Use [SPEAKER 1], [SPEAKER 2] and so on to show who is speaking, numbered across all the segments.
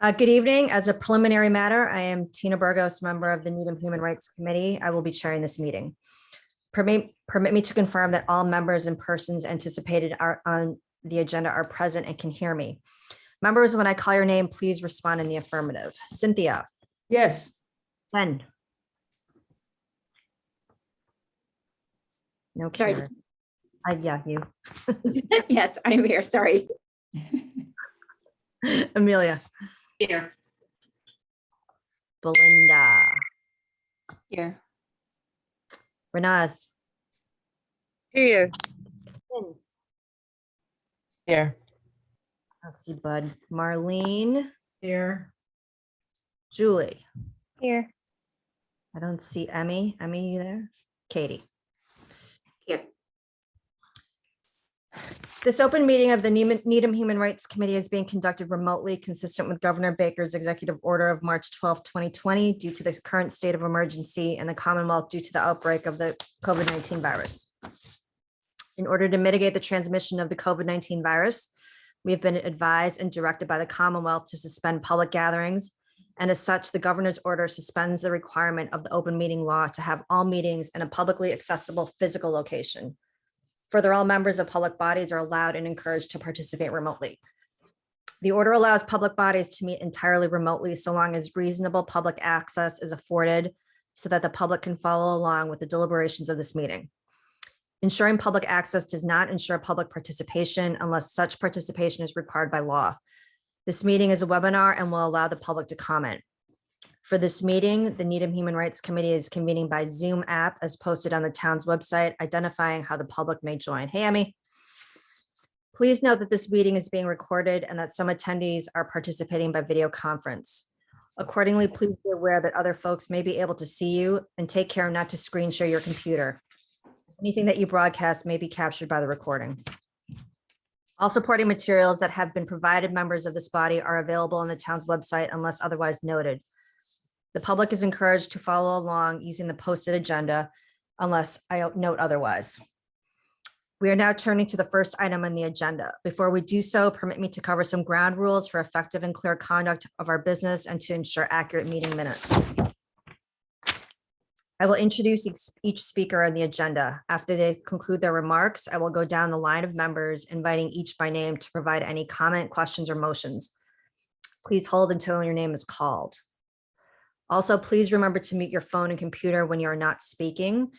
[SPEAKER 1] Good evening. As a preliminary matter, I am Tina Burgos, member of the Needham Human Rights Committee. I will be chairing this meeting. Permit me to confirm that all members and persons anticipated on the agenda are present and can hear me. Members, when I call your name, please respond in the affirmative. Cynthia.
[SPEAKER 2] Yes.
[SPEAKER 1] Ben. No,
[SPEAKER 3] Sorry.
[SPEAKER 1] Karen. Yeah, you.
[SPEAKER 3] Yes, I'm here. Sorry.
[SPEAKER 1] Amelia.
[SPEAKER 3] Here.
[SPEAKER 1] Belinda.
[SPEAKER 3] Here.
[SPEAKER 1] Renaz.
[SPEAKER 4] Here.
[SPEAKER 2] Here.
[SPEAKER 1] Let's see, Bud. Marlene.
[SPEAKER 2] Here.
[SPEAKER 1] Julie.
[SPEAKER 5] Here.
[SPEAKER 1] I don't see Emmy. Emmy, you there? Katie.
[SPEAKER 3] Here.
[SPEAKER 1] This open meeting of the Needham Human Rights Committee is being conducted remotely, consistent with Governor Baker's executive order of March 12, 2020, due to the current state of emergency in the Commonwealth due to the outbreak of the COVID-19 virus. In order to mitigate the transmission of the COVID-19 virus, we have been advised and directed by the Commonwealth to suspend public gatherings. And as such, the governor's order suspends the requirement of the open meeting law to have all meetings in a publicly accessible physical location. Further, all members of public bodies are allowed and encouraged to participate remotely. The order allows public bodies to meet entirely remotely so long as reasonable public access is afforded so that the public can follow along with the deliberations of this meeting. Ensuring public access does not ensure public participation unless such participation is required by law. This meeting is a webinar and will allow the public to comment. For this meeting, the Needham Human Rights Committee is convening by Zoom app as posted on the town's website, identifying how the public may join. Hey, Emmy. Please note that this meeting is being recorded and that some attendees are participating by video conference. Accordingly, please be aware that other folks may be able to see you, and take care not to screen share your computer. Anything that you broadcast may be captured by the recording. All supporting materials that have been provided members of this body are available on the town's website unless otherwise noted. The public is encouraged to follow along using the posted agenda unless I note otherwise. We are now turning to the first item on the agenda. Before we do so, permit me to cover some ground rules for effective and clear conduct of our business and to ensure accurate meeting minutes. I will introduce each speaker on the agenda. After they conclude their remarks, I will go down the line of members, inviting each by name to provide any comment, questions, or motions. Please hold until your name is called. Also, please remember to mute your phone and computer when you are not speaking,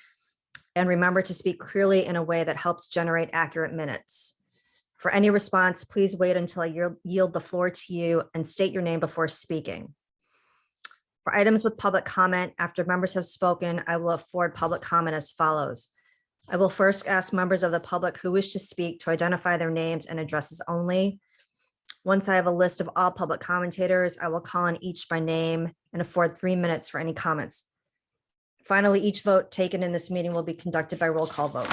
[SPEAKER 1] and remember to speak clearly in a way that helps generate accurate minutes. For any response, please wait until I yield the floor to you and state your name before speaking. For items with public comment, after members have spoken, I will afford public comment as follows. I will first ask members of the public who wish to speak to identify their names and addresses only. Once I have a list of all public commentators, I will call on each by name and afford 3 minutes for any comments. Finally, each vote taken in this meeting will be conducted by roll call vote.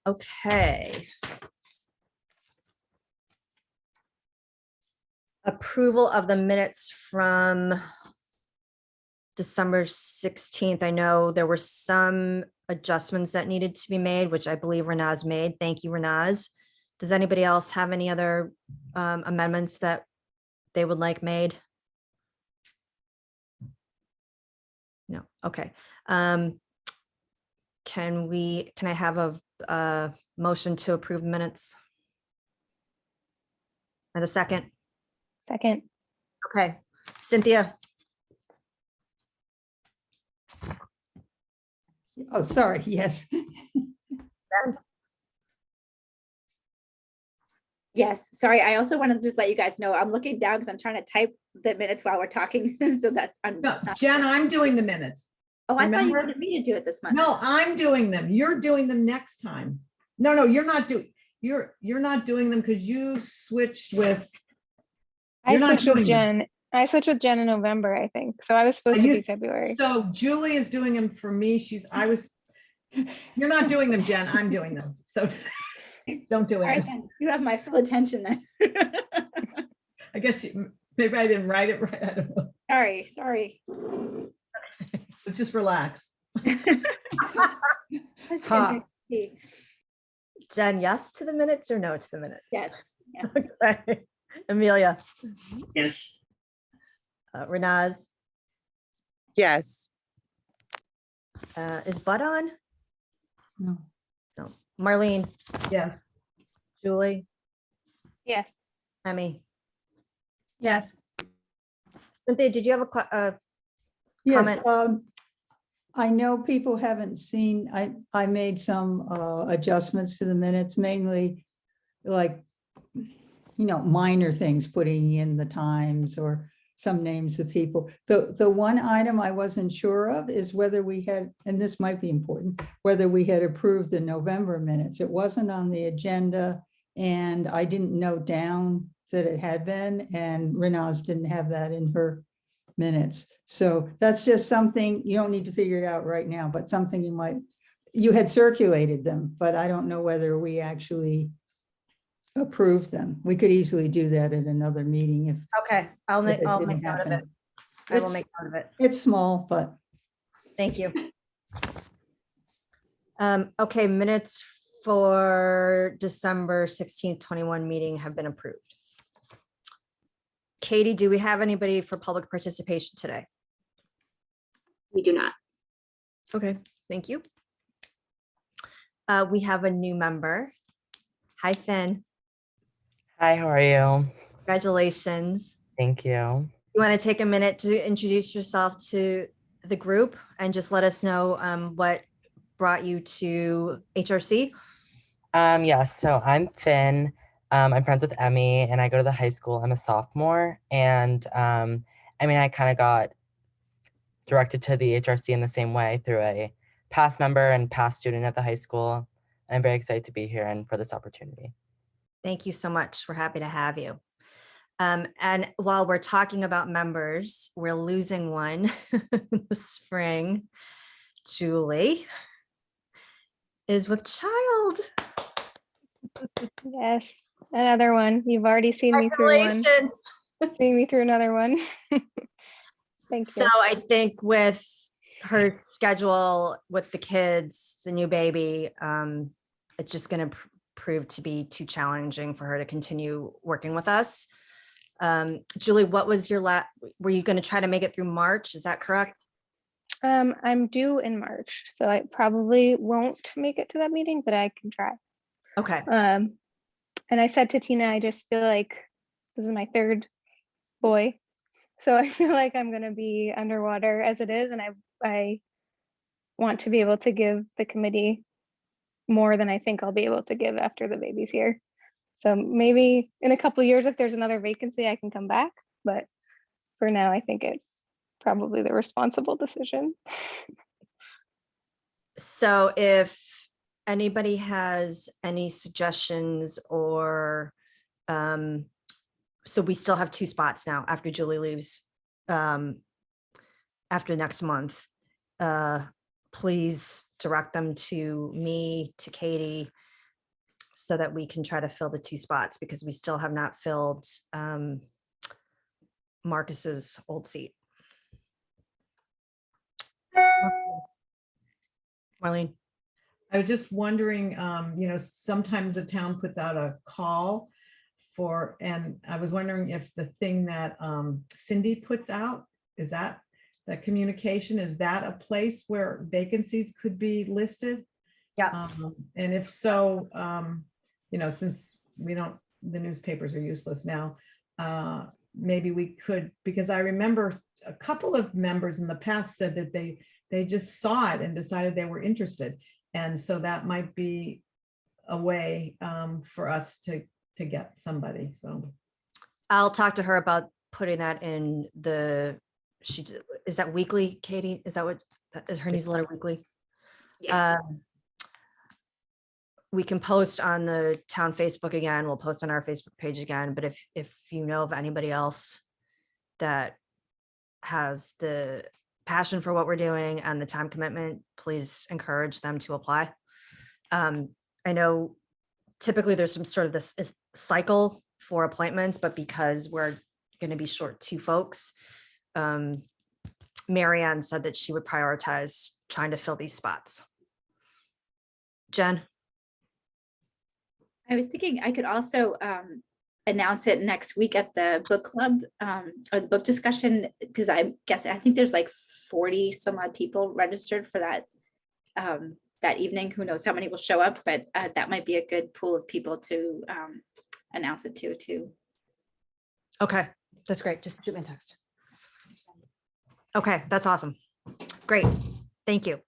[SPEAKER 1] Okay. Approval of the minutes from December 16th. I know there were some adjustments that needed to be made, which I believe Renaz made. Thank you, Renaz. Does anybody else have any other amendments that they would like made? No. Okay. Can I have a motion to approve minutes? And a second?
[SPEAKER 5] Second.
[SPEAKER 1] Okay. Cynthia?
[SPEAKER 2] Oh, sorry. Yes.
[SPEAKER 3] Yes, sorry. I also want to just let you guys know I'm looking down because I'm trying to type the minutes while we're talking. So that's
[SPEAKER 2] No, Jen, I'm doing the minutes.
[SPEAKER 3] Oh, I thought you
[SPEAKER 2] remember?
[SPEAKER 3] wanted me to do it this month.
[SPEAKER 2] No, I'm doing them. You're doing them next time. No, you're not doing. You're not doing them because you switched with.
[SPEAKER 5] I
[SPEAKER 2] not
[SPEAKER 5] switched with
[SPEAKER 2] doing them.
[SPEAKER 5] Jen. I switched with Jen in November, I think. So I was supposed to be February.
[SPEAKER 2] So Julie is doing them for me. You're not doing them, Jen. I'm doing them. So don't do
[SPEAKER 3] All right,
[SPEAKER 2] it.
[SPEAKER 3] then. You have my full attention then.
[SPEAKER 2] I guess maybe I didn't write it right. I don't know.
[SPEAKER 3] Sorry.
[SPEAKER 2] But just relax.
[SPEAKER 3] Ha.
[SPEAKER 1] Jen, yes to the minutes or no to the minutes?
[SPEAKER 3] Yes. Yeah.
[SPEAKER 1] Okay. Amelia,
[SPEAKER 6] Yes.
[SPEAKER 1] Renaz,
[SPEAKER 4] Yes.
[SPEAKER 1] is Bud on?
[SPEAKER 2] No.
[SPEAKER 1] No. Marlene,
[SPEAKER 2] Yes.
[SPEAKER 1] Julie,
[SPEAKER 5] Yes.
[SPEAKER 1] Emmy.
[SPEAKER 3] Yes.
[SPEAKER 1] Cynthia, did you have
[SPEAKER 7] Yes,
[SPEAKER 1] comment?
[SPEAKER 7] I know people haven't seen, I made some adjustments to the minutes, mainly like, minor things, putting in the times or some names of people. The one item I wasn't sure of is whether we had, and this might be important, whether we had approved the November minutes. It wasn't on the agenda and I didn't note down that it had been, and Renaz didn't have that in her minutes. So that's just something, you don't need to figure it out right now, but something you had circulated them, but I don't know whether we actually approved them. We could easily do that at another meeting if.
[SPEAKER 1] Okay, I'll
[SPEAKER 7] if it
[SPEAKER 1] make
[SPEAKER 7] didn't
[SPEAKER 1] note of it.
[SPEAKER 7] happen.
[SPEAKER 1] I will
[SPEAKER 7] It's-
[SPEAKER 1] make note of it.
[SPEAKER 7] It's small, but
[SPEAKER 1] Thank you. Okay, minutes for December 16th, 21 meeting have been approved. Katie, do we have anybody for public participation today?
[SPEAKER 8] We do not.
[SPEAKER 1] Okay, thank you. We have a new member. Hi, Finn.
[SPEAKER 9] Hi, how are you?
[SPEAKER 1] Congratulations.
[SPEAKER 9] Thank you.
[SPEAKER 1] You want to take a minute to introduce yourself to the group and just let us know what brought you to HRC?
[SPEAKER 9] Yes, so I'm Finn. I'm friends with Emmy and I go to the high school. I'm a sophomore. And I kind of got directed to the HRC in the same way through a past member and past student at the high school. I'm very excited to be here and for this opportunity.
[SPEAKER 1] Thank you so much. We're happy to have you. And while we're talking about members, we're losing one in the spring. Julie is with child.
[SPEAKER 5] Yes. Another one. You've already seen me through one.
[SPEAKER 1] Congratulations.
[SPEAKER 5] Seeing me through another one. Thank
[SPEAKER 1] So
[SPEAKER 5] you.
[SPEAKER 1] I think with her schedule with the kids, the new baby, it's just going to prove to be too challenging for her to continue working with us. Julie, what was your were you going to try to make it through March? Is that correct?
[SPEAKER 5] I'm due in March, so I probably won't make it to that meeting, but I can try.
[SPEAKER 1] Okay.
[SPEAKER 5] And I said to Tina, I just feel like this is my third boy. So I feel like I'm going to be underwater as it is. And I want to be able to give the committee more than I think I'll be able to give after the baby's here. So maybe in a couple of years, if there's another vacancy, I can come back. But for now, I think it's probably the responsible decision.
[SPEAKER 1] So if anybody has any suggestions or, so we still have 2 spots now after Julie leaves, after next month, please direct them to me, to Katie, so that we can try to fill the 2 spots because we still have not filled Marcus's old seat. Marlene.
[SPEAKER 2] I was just wondering, sometimes the town puts out a call and I was wondering if the thing that Cindy puts out, is that communication, is that a place where vacancies could be listed?
[SPEAKER 1] Yeah.
[SPEAKER 2] And if so, since the newspapers are useless now, maybe we could, because I remember a couple of members in the past said that they just saw it and decided they were interested. And so that might be a way for us to get somebody. So
[SPEAKER 1] I'll talk to her about putting that in is that weekly, Katie? Is that what, is her newsletter weekly?
[SPEAKER 8] Yes.
[SPEAKER 1] We can post on the town Facebook again. We'll post on our Facebook page again. But if you know of anybody else that has the passion for what we're doing and the time commitment, please encourage them to apply. I know typically there's some sort of this cycle for appointments, but because we're going to be short 2 folks, Marianne said that she would prioritize trying to fill these spots. Jen?
[SPEAKER 3] I was thinking I could also announce it next week at the book club or the book discussion, because I think there's like 40 some odd people registered for that that evening. Who knows how many will show up, but that might be a good pool of people to announce it to too.
[SPEAKER 1] Okay, that's great. Just shoot me a text. Okay, that's awesome. Great. Thank you.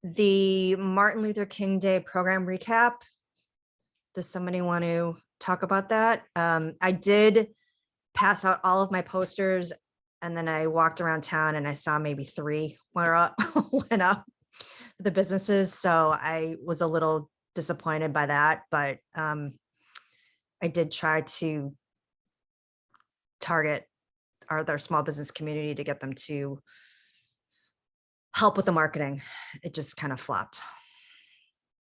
[SPEAKER 1] The Martin Luther King Day program recap. Does somebody want to talk about that? I did pass out all of my posters, and then I walked around town and I saw maybe 3 went up for the businesses. So I was a little disappointed by that, but I did try to target their small business community to get them to help with the marketing. It just kind of flopped.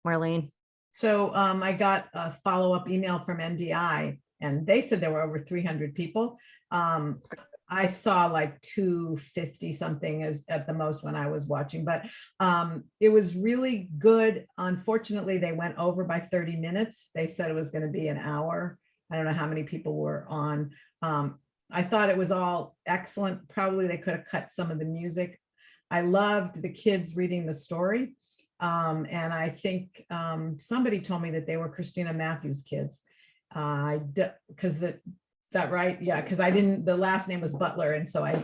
[SPEAKER 1] Marlene?
[SPEAKER 2] So I got a follow-up email from NDI, and they said there were over 300 people. I saw like 250 something as at the most when I was watching, but it was really good. Unfortunately, they went over by 30 minutes. They said it was going to be an hour. I don't know how many people were on. I thought it was all excellent. Probably they could have cut some of the music. I loved the kids reading the story. And I think somebody told me that they were Christina Matthews kids. Because is that right? Yeah, because I didn't, the last name was Butler. And so I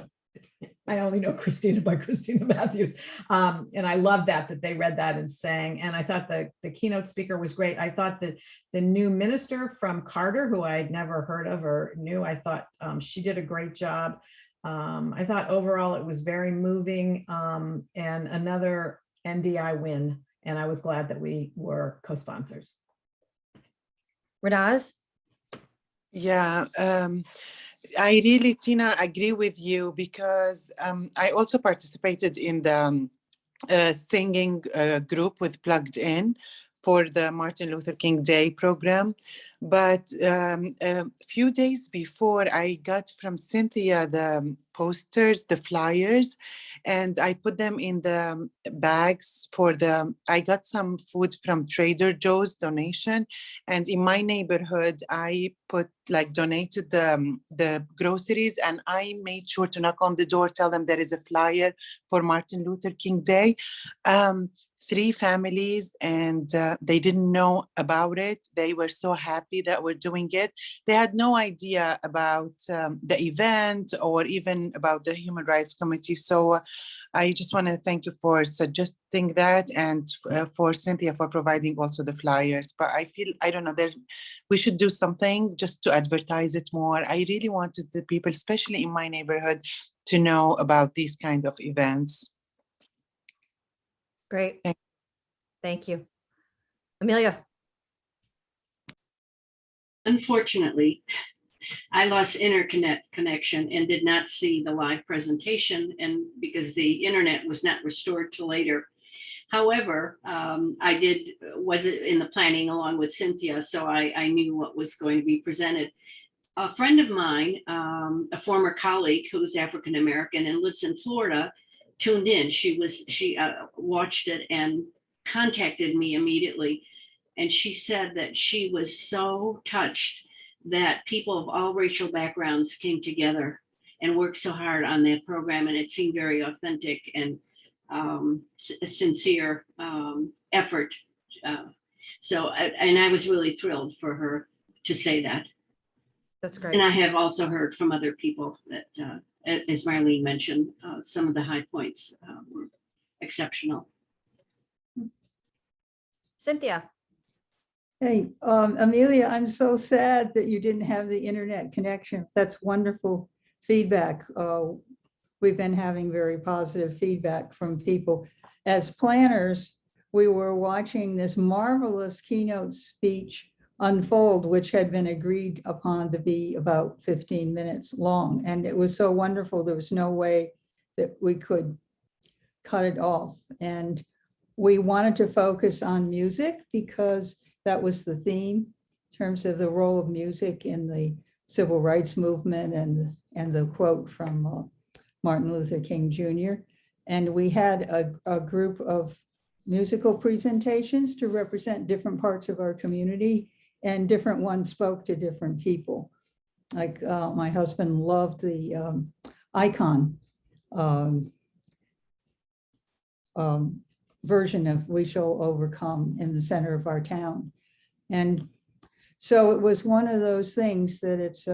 [SPEAKER 2] only know Christina by Christina Matthews. And I love that they read that and sang. And I thought the keynote speaker was great. I thought that the new minister from Carter, who I'd never heard of or knew, I thought she did a great job. I thought overall it was very moving, and another NDI win. And I was glad that we were co-sponsors.
[SPEAKER 1] Renaz?
[SPEAKER 4] Yeah, I really, Tina, agree with you because I also participated in the singing group with Plugged In for the Martin Luther King Day program. But a few days before, I got from Cynthia the posters, the flyers, and I put them in the bags I got some food from Trader Joe's donation. And in my neighborhood, I donated the groceries, and I made sure to knock on the door, tell them there is a flyer for Martin Luther King Day. 3 families, and they didn't know about it. They were so happy that we're doing it. They had no idea about the event or even about the Human Rights Committee. So I just want to thank you for suggesting that, and for Cynthia for providing also the flyers. But I feel, I don't know, we should do something just to advertise it more. I really wanted the people, especially in my neighborhood, to know about these kind of events.
[SPEAKER 1] Great. Thank you. Amelia?
[SPEAKER 6] Unfortunately, I lost internet connection and did not see the live presentation, and because the internet was not restored till later. However, I was in the planning along with Cynthia, so I knew what was going to be presented. A friend of mine, a former colleague who's African American and lives in Florida, tuned in. She watched it and contacted me immediately. And she said that she was so touched that people of all racial backgrounds came together and worked so hard on that program. And it seemed very authentic and a sincere effort. And I was really thrilled for her to say that.
[SPEAKER 1] That's great.
[SPEAKER 6] And I have also heard from other people that, as Marlene mentioned, some of the high points were exceptional.
[SPEAKER 1] Cynthia?
[SPEAKER 7] Hey, Amelia, I'm so sad that you didn't have the internet connection. That's wonderful feedback. We've been having very positive feedback from people. As planners, we were watching this marvelous keynote speech unfold, which had been agreed upon to be about 15 minutes long. And it was so wonderful. There was no way that we could cut it off. And we wanted to focus on music because that was the theme in terms of the role of music in the civil rights movement and the quote from Martin Luther King Jr. And we had a group of musical presentations to represent different parts of our community. and different ones spoke to different people. Like my husband loved the icon version of "We Shall Overcome" in the center of our town. And so it was one of those things that it's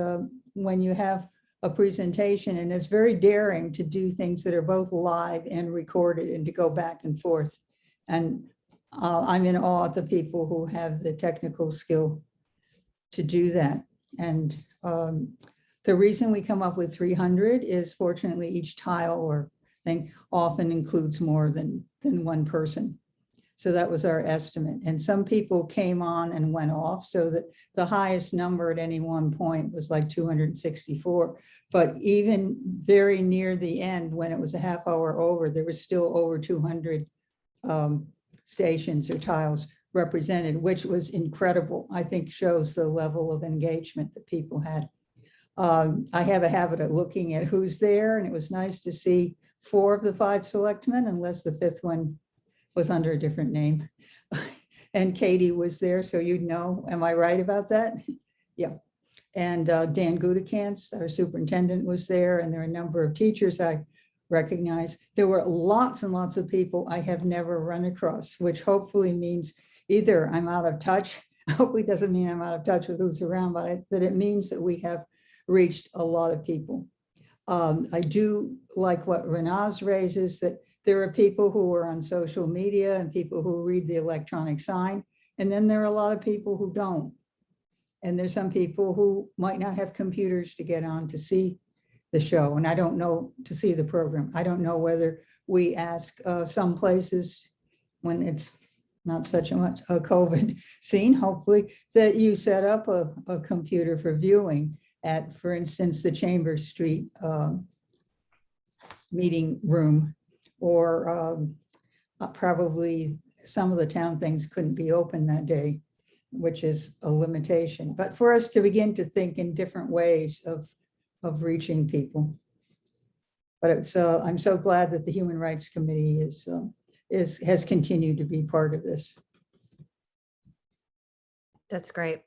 [SPEAKER 7] when you have a presentation, and it's very daring to do things that are both live and recorded and to go back and forth. And I'm in awe of the people who have the technical skill to do that. And the reason we come up with 300 is fortunately each tile or thing often includes more than one person. So that was our estimate. And some people came on and went off, so that the highest number at any one point was like 264. But even very near the end, when it was a half hour over, there was still over 200 stations or tiles represented, which was incredible. I think shows the level of engagement that people had. I have a habit of looking at who's there, and it was nice to see 4 of the 5 selectmen, unless the 5th one was under a different name. And Katie was there, so you'd know. Am I right about that? Yeah. And Dan Gudikants, our superintendent, was there, and there are a number of teachers I recognize. There were lots and lots of people I have never run across, which hopefully means either I'm out of touch, hopefully doesn't mean I'm out of touch with who's around, but that it means that we have reached a lot of people. I do like what Renaz raises, that there are people who are on social media and people who read the electronic sign, and then there are a lot of people who don't. And there's some people who might not have computers to get on to see the show, and I don't know, to see the program. I don't know whether we ask some places when it's not such a much a COVID scene, hopefully, that you set up a computer for viewing at, for instance, the Chambers Street meeting room, or probably some of the town things couldn't be open that day, which is a limitation. But for us to begin to think in different ways of reaching people. But it's I'm so glad that the Human Rights Committee has continued to be part of this.
[SPEAKER 1] That's great.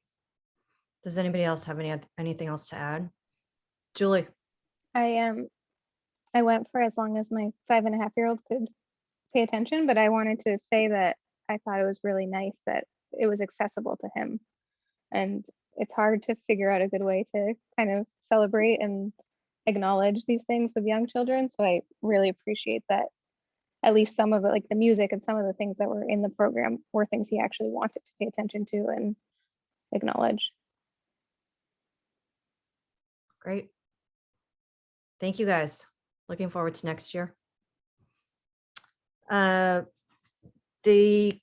[SPEAKER 1] Does anybody else have anything else to add? Julie?
[SPEAKER 5] I went for as long as my 5.5-year-old could pay attention, but I wanted to say that I thought it was really nice that it was accessible to him. And it's hard to figure out a good way to kind of celebrate and acknowledge these things with young children. So I really appreciate that at least some of it, like the music and some of the things that were in the program, were things he actually wanted to pay attention to and acknowledge.
[SPEAKER 1] Great. Thank you, guys. Looking forward to next year. The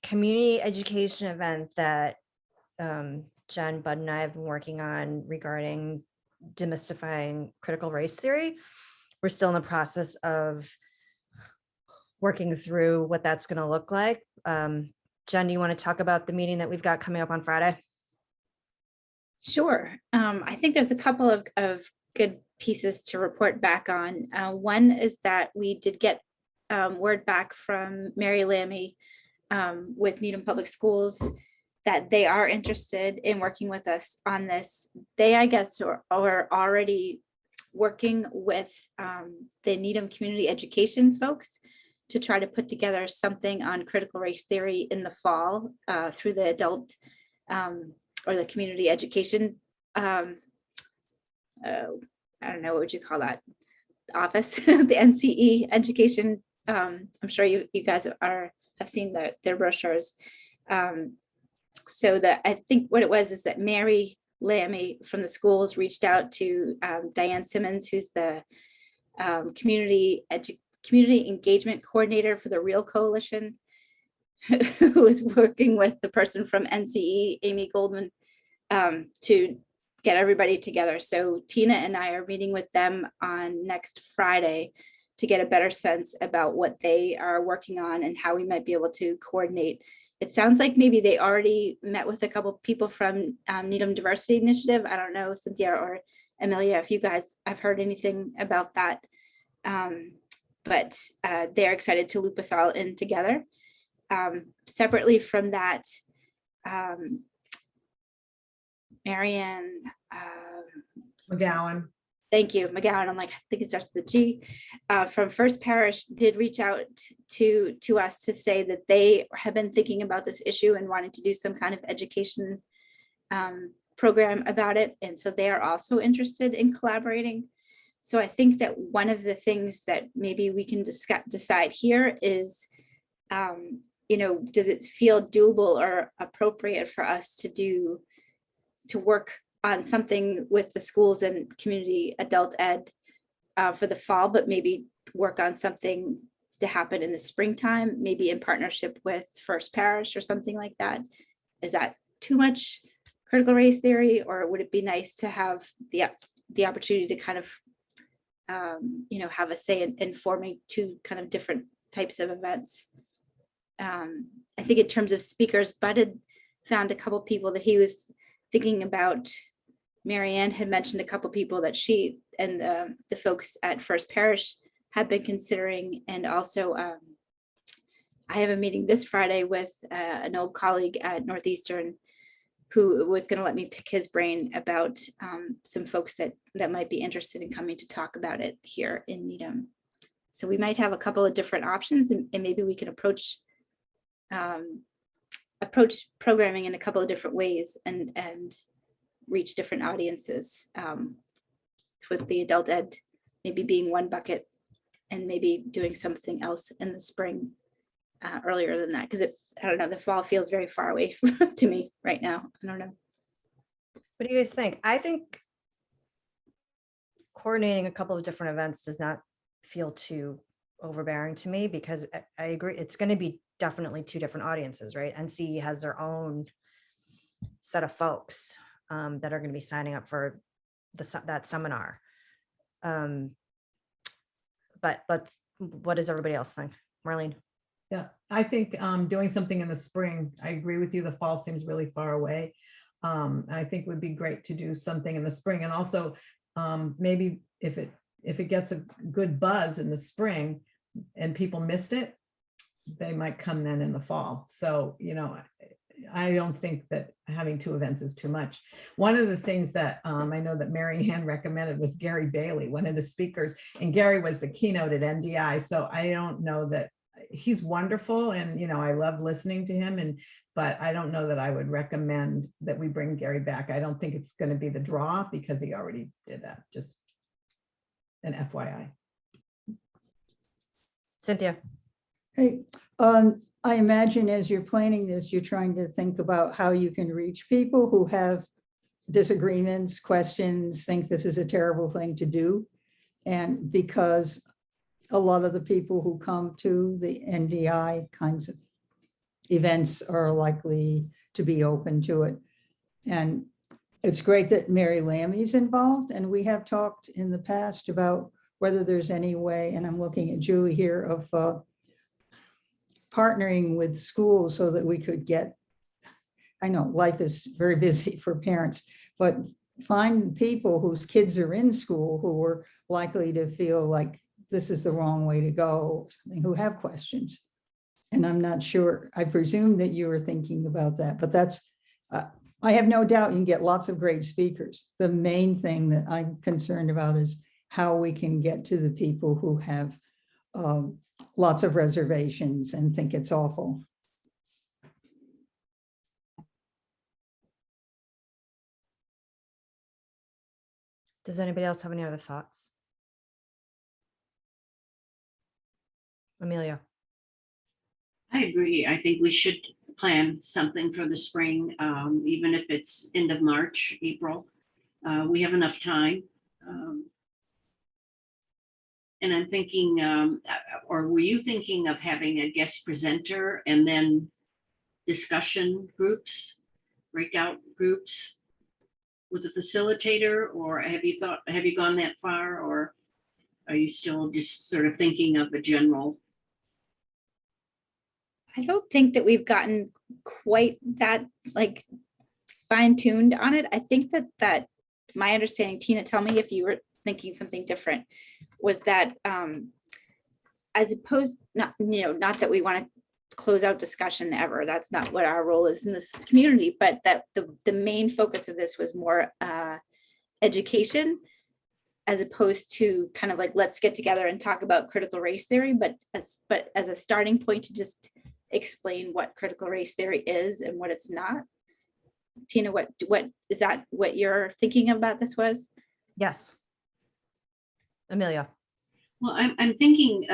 [SPEAKER 1] community education event that Jen, Bud, and I have been working on regarding demystifying critical race theory, we're still in the process of working through what that's going to look like. Jen, do you want to talk about the meeting that we've got coming up on Friday?
[SPEAKER 3] Sure. I think there's a couple of good pieces to report back on. One is that we did get word back from Mary Lammy with Needham Public Schools that they are interested in working with us on this. They, I guess, are already working with the Needham community education folks to try to put together something on critical race theory in the fall through the adult or the community education, I don't know, what would you call that office, the NCE education. I'm sure you guys have seen their brochures. So that I think what it was is that Mary Lammy from the schools reached out to Diane Simmons, who's the community engagement coordinator for the Real Coalition, who is working with the person from NCE, Amy Goldman, to get everybody together. So Tina and I are meeting with them on next Friday to get a better sense about what they are working on and how we might be able to coordinate. It sounds like maybe they already met with a couple people from Needham Diversity Initiative. I don't know, Cynthia or Amelia, if you guys have heard anything about that. But they're excited to loop us all in together. Separately from that, Marianne,
[SPEAKER 2] McGowan.
[SPEAKER 3] thank you, McGowan. I'm like, I think it starts with the G, from First Parish did reach out to us to say that they have been thinking about this issue and wanted to do some kind of education program about it. And so they are also interested in collaborating. So I think that one of the things that maybe we can decide here is, does it feel doable or appropriate for us to work on something with the schools and community adult ed for the fall, but maybe work on something to happen in the springtime, maybe in partnership with First Parish or something like that. Is that too much critical race theory, or would it be nice to have the opportunity to kind of, have a say in forming two kind of different types of events? I think in terms of speakers, Bud had found a couple people that he was thinking about. Marianne had mentioned a couple people that she and the folks at First Parish have been considering. And also I have a meeting this Friday with an old colleague at Northeastern who was going to let me pick his brain about some folks that might be interested in coming to talk about it here in Needham. So we might have a couple of different options, and maybe we can approach programming in a couple of different ways and reach different audiences, with the adult ed maybe being one bucket and maybe doing something else in the spring earlier than that, because I don't know, the fall feels very far away to me right now. I don't know.
[SPEAKER 1] What do you guys think? I think coordinating a couple of different events does not feel too overbearing to me, because I agree, it's going to be definitely two different audiences, right? NCE has their own set of folks that are going to be signing up for that seminar. But what does everybody else think? Marlene?
[SPEAKER 2] Yeah, I think doing something in the spring, I agree with you. The fall seems really far away. I think it would be great to do something in the spring. And also maybe if it gets a good buzz in the spring and people missed it, they might come then in the fall. So, I don't think that having two events is too much. One of the things that I know that Mary Ann recommended was Gary Bailey, one of the speakers, and Gary was the keynote at NDI. So I don't know that he's wonderful, and I love listening to him, but I don't know that I would recommend that we bring Gary back. I don't think it's going to be the draw because he already did that. Just an FYI.
[SPEAKER 1] Cynthia?
[SPEAKER 7] Hey, I imagine as you're planning this, you're trying to think about how you can reach people who have disagreements, questions, think this is a terrible thing to do. And because a lot of the people who come to the NDI kinds of events are likely to be open to it. And it's great that Mary Lammy's involved. And we have talked in the past about whether there's any way, and I'm looking at Julie here, of partnering with schools so that we could get, I know life is very busy for parents, but find people whose kids are in school who are likely to feel like this is the wrong way to go, who have questions. And I'm not sure, I presume that you were thinking about that, but that's, I have no doubt you can get lots of great speakers. The main thing that I'm concerned about is how we can get to the people who have lots of reservations and think it's awful.
[SPEAKER 1] Does anybody else have any other thoughts? Amelia?
[SPEAKER 6] I agree. I think we should plan something for the spring, even if it's end of March, April. We have enough time. And I'm thinking, or were you thinking of having a guest presenter and then discussion groups, breakout groups with a facilitator, or have you gone that far, or are you still just sort of thinking of a general?
[SPEAKER 3] I don't think that we've gotten quite that like fine-tuned on it. I think that my understanding, Tina, tell me if you were thinking something different, was that as opposed, not that we want to closeout discussion ever. That's not what our role is in this community, but that the main focus of this was more education, as opposed to kind of like, let's get together and talk about critical race theory, but as a starting point to just explain what critical race theory is and what it's not. Tina, what is that what you're thinking about this was?
[SPEAKER 1] Yes. Amelia.
[SPEAKER 6] Well, I'm thinking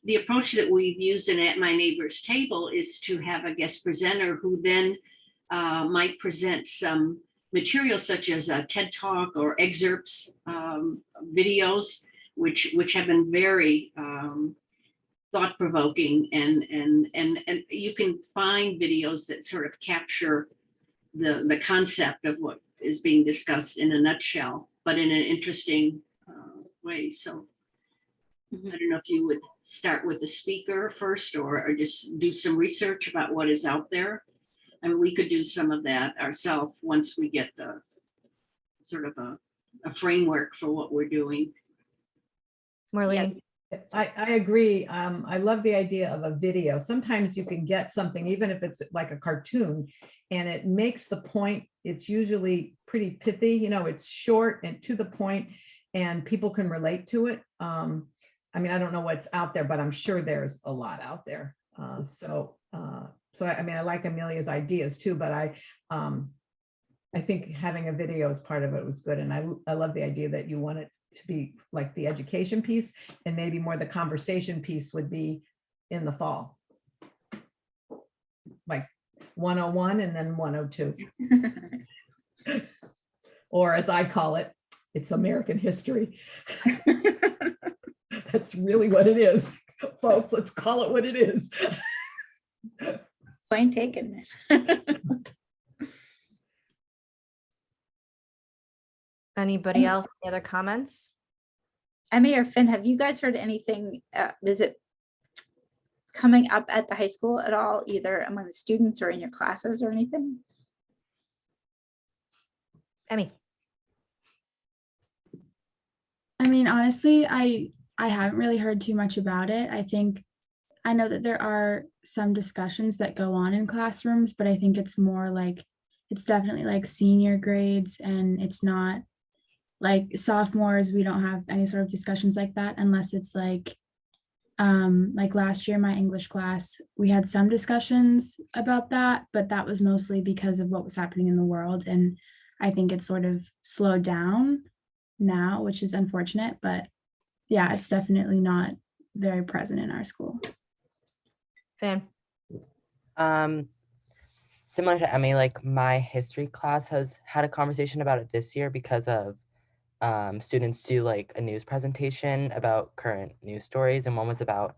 [SPEAKER 6] the approach that we've used in At My Neighbor's Table is to have a guest presenter who then might present some material such as a TED Talk or excerpts, videos, which have been very thought-provoking, and you can find videos that sort of capture the concept of what is being discussed in a nutshell, but in an interesting way. So I don't know if you would start with the speaker first, or just do some research about what is out there. I mean, we could do some of that ourselves once we get the sort of a framework for what we're doing.
[SPEAKER 1] Marlene.
[SPEAKER 2] I agree. I love the idea of a video. Sometimes you can get something, even if it's like a cartoon, and it makes the point. It's usually pretty pithy, you know, it's short and to the point, and people can relate to it. I mean, I don't know what's out there, but I'm sure there's a lot out there. So I mean, I like Amelia's ideas too, but I think having a video as part of it was good. And I love the idea that you want it to be like the education piece, and maybe more the conversation piece would be in the fall. Like 101 and then 102. Or as I call it, it's American history. That's really what it is, folks. Let's call it what it is.
[SPEAKER 3] Point taken.
[SPEAKER 1] Anybody else? Any other comments?
[SPEAKER 3] Emmy or Finn, have you guys heard anything? Is it coming up at the high school at all, either among the students or in your classes or anything?
[SPEAKER 1] Emmy.
[SPEAKER 10] I mean, honestly, I haven't really heard too much about it. I know that there are some discussions that go on in classrooms, but I think it's more like, it's definitely like senior grades, and it's not like sophomores. We don't have any sort of discussions like that unless it's like last year, my English class, we had some discussions about that, but that was mostly because of what was happening in the world. And I think it's sort of slowed down now, which is unfortunate, but yeah, it's definitely not very present in our school.
[SPEAKER 1] Fan.
[SPEAKER 9] Similar to Emmy, like my history class has had a conversation about it this year because of students do like a news presentation about current news stories, and one was about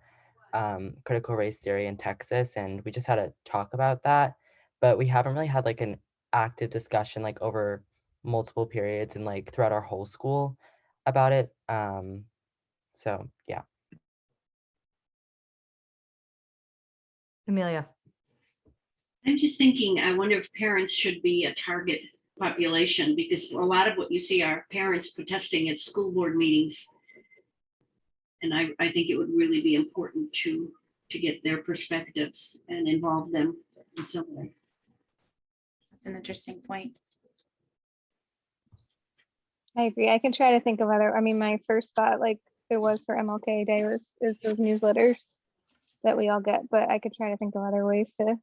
[SPEAKER 9] critical race theory in Texas, and we just had a talk about that, but we haven't really had like an active discussion like over multiple periods and like throughout our whole school about it. So yeah.
[SPEAKER 1] Amelia.
[SPEAKER 6] I'm just thinking, I wonder if parents should be a target population, because a lot of what you see are parents protesting at school board meetings. And I think it would really be important to get their perspectives and involve them in some way.
[SPEAKER 3] That's an interesting point.
[SPEAKER 5] I agree. I can try to think of other, I mean, my first thought, like it was for MLK Day, is those newsletters that we all get, but I could try to think of other ways to,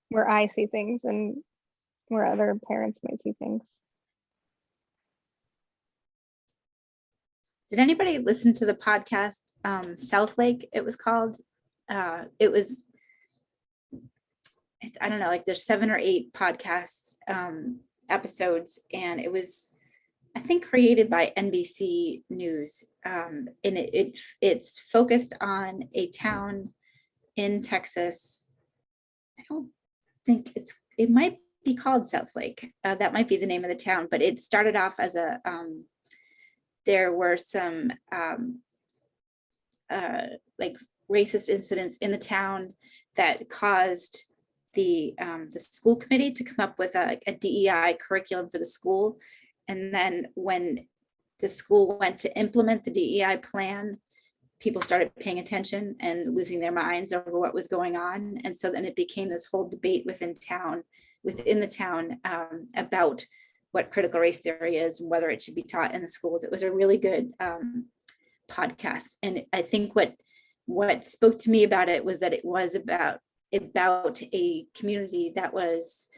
[SPEAKER 5] where I see things and where other parents might see things.
[SPEAKER 3] Did anybody listen to the podcast South Lake, it was called? I don't know, like there's 7 or 8 podcasts episodes, and it was, I think, created by NBC News, and it's focused on a town in Texas. I don't think it might be called South Lake. That might be the name of the town, but it started off as a there were some like racist incidents in the town that caused the school committee to come up with a DEI curriculum for the school. And then when the school went to implement the DEI plan, people started paying attention and losing their minds over what was going on. And so then it became this whole debate within the town about what critical race theory is and whether it should be taught in the schools. It was a really good podcast. And I think what spoke to me about it was that it was about a community that was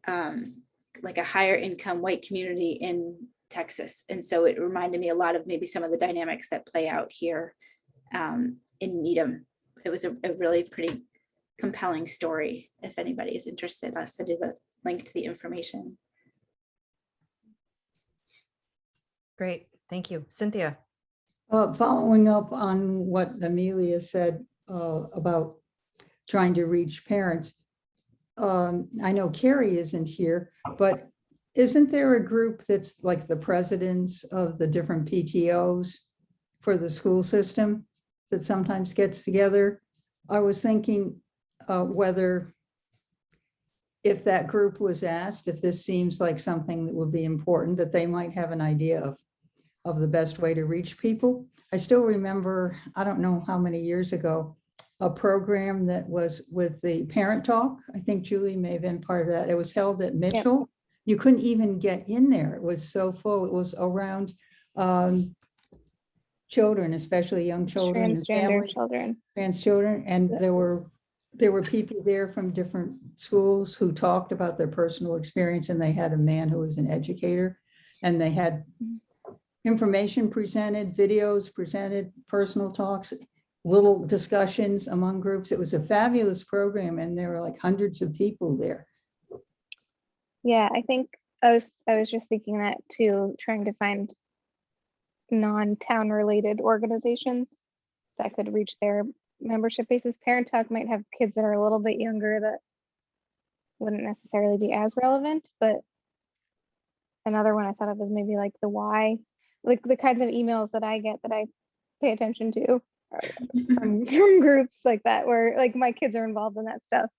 [SPEAKER 3] like a higher income white community in Texas. And so it reminded me a lot of maybe some of the dynamics that play out here in Needham. It was a really pretty compelling story. If anybody is interested, I'll send you the link to the information.
[SPEAKER 1] Great, thank you. Cynthia?
[SPEAKER 7] Following up on what Amelia said about trying to reach parents, I know Carrie isn't here, but isn't there a group that's like the presidents of the different PTOs for the school system that sometimes gets together? I was thinking whether if that group was asked, if this seems like something that would be important, that they might have an idea of the best way to reach people. I still remember, I don't know how many years ago, a program that was with the Parent Talk. I think Julie may have been part of that. It was held at Mitchell. You couldn't even get in there. It was so full. It was around children, especially young children, and
[SPEAKER 5] Transgender
[SPEAKER 7] families,
[SPEAKER 5] children.
[SPEAKER 7] trans children. And there were people there from different schools who talked about their personal experience, and they had a man who was an educator, and they had information presented, videos presented, personal talks, little discussions among groups. It was a fabulous program, and there were like hundreds of people there.
[SPEAKER 5] Yeah, I think I was just thinking that too, trying to find non-town related organizations that could reach their membership bases. Parent Talk might have kids that are a little bit younger that wouldn't necessarily be as relevant, but another one I thought of was maybe like the Y, like the kinds of emails that I get that I pay attention to from groups like that, where like my kids are involved in that stuff.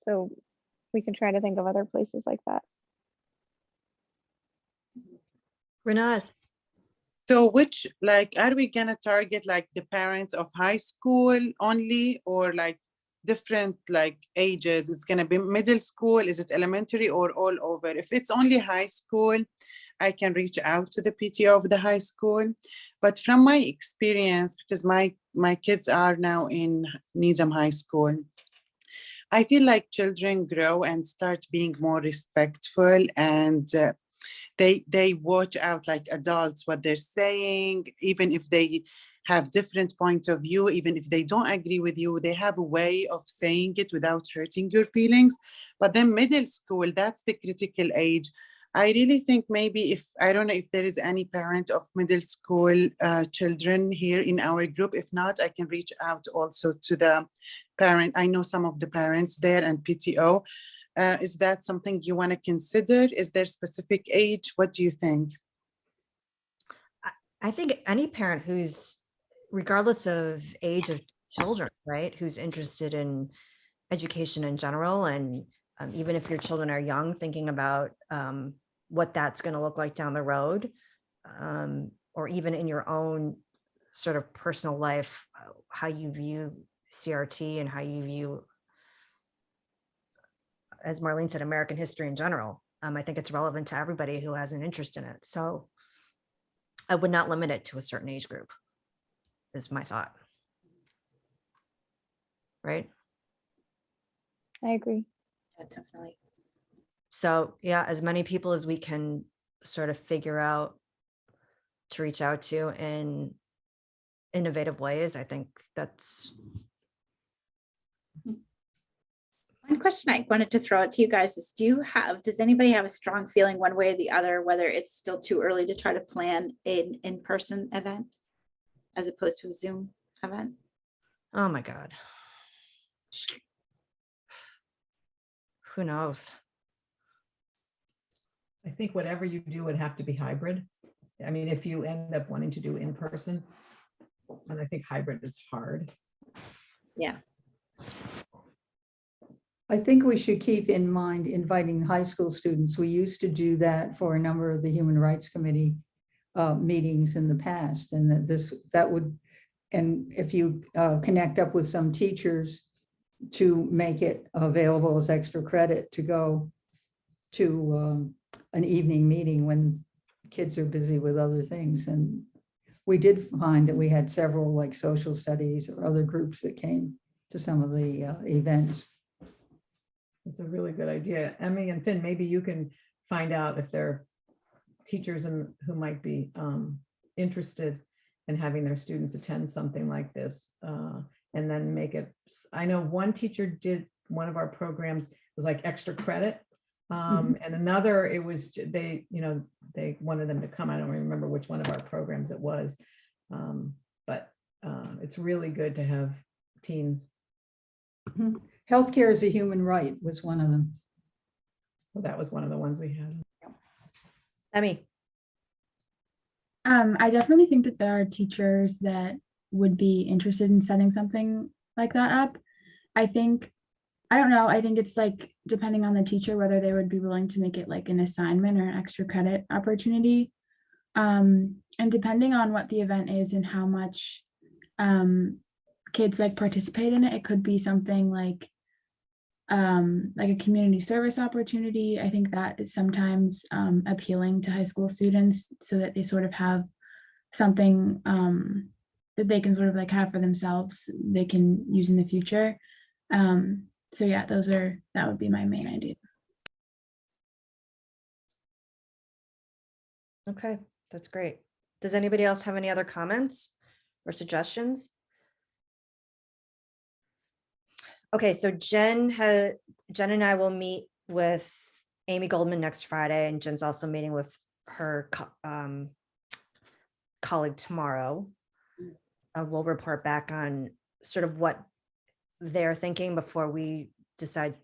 [SPEAKER 5] So we can try to think of other places like that.
[SPEAKER 1] Renaz?
[SPEAKER 4] So which, like, are we gonna target like the parents of high school only, or like different like ages? It's gonna be middle school, is it elementary, or all over? If it's only high school, I can reach out to the PTO of the high school. But from my experience, because my kids are now in Needham High School, I feel like children grow and start being more respectful, and they watch out like adults what they're saying, even if they have different point of view, even if they don't agree with you, they have a way of saying it without hurting your feelings. But then middle school, that's the critical age. I really think maybe if, I don't know if there is any parent of middle school children here in our group. If not, I can reach out also to the parent. I know some of the parents there and PTO. Is that something you want to consider? Is there specific age? What do you think?
[SPEAKER 1] I think any parent who's, regardless of age of children, right, who's interested in education in general, and even if your children are young, thinking about what that's going to look like down the road, or even in your own sort of personal life, how you view CRT and how you view, as Marlene said, American history in general. I think it's relevant to everybody who has an interest in it. So I would not limit it to a certain age group, is my thought. Right?
[SPEAKER 5] I agree.
[SPEAKER 3] Yeah, definitely.
[SPEAKER 1] So yeah, as many people as we can sort of figure out to reach out to in innovative ways, I think that's.
[SPEAKER 3] One question I wanted to throw out to you guys is, does anybody have a strong feeling one way or the other, whether it's still too early to try to plan an in-person event as opposed to a Zoom event?
[SPEAKER 1] Oh my God. Who knows?
[SPEAKER 2] I think whatever you do would have to be hybrid. I mean, if you end up wanting to do in person, and I think hybrid is hard.
[SPEAKER 3] Yeah.
[SPEAKER 7] I think we should keep in mind inviting high school students. We used to do that for a number of the Human Rights Committee meetings in the past, and that would and if you connect up with some teachers to make it available as extra credit to go to an evening meeting when kids are busy with other things. And we did find that we had several like social studies or other groups that came to some of the events.
[SPEAKER 2] It's a really good idea. Emmy and Finn, maybe you can find out if there are teachers who might be interested in having their students attend something like this, and then make it. I know one teacher did one of our programs was like extra credit, and another it was they wanted them to come. I don't remember which one of our programs it was, but it's really good to have teens.
[SPEAKER 7] Healthcare is a human right was one of them.
[SPEAKER 2] Well, that was one of the ones we had.
[SPEAKER 1] Emmy,
[SPEAKER 10] I definitely think that there are teachers that would be interested in setting something like that up. I think it's like depending on the teacher, whether they would be willing to make it like an assignment or an extra credit opportunity. And depending on what the event is and how much kids like participate in it, it could be something like a community service opportunity. I think that is sometimes appealing to high school students so that they sort of have something that they can sort of like have for themselves, they can use in the future. So yeah, that would be my main idea.
[SPEAKER 1] okay, that's great. Does anybody else have any other comments or suggestions? Okay, so Jen and I will meet with Amy Goldman next Friday, and Jen's also meeting with her colleague tomorrow. We'll report back on sort of what they're thinking before we decide,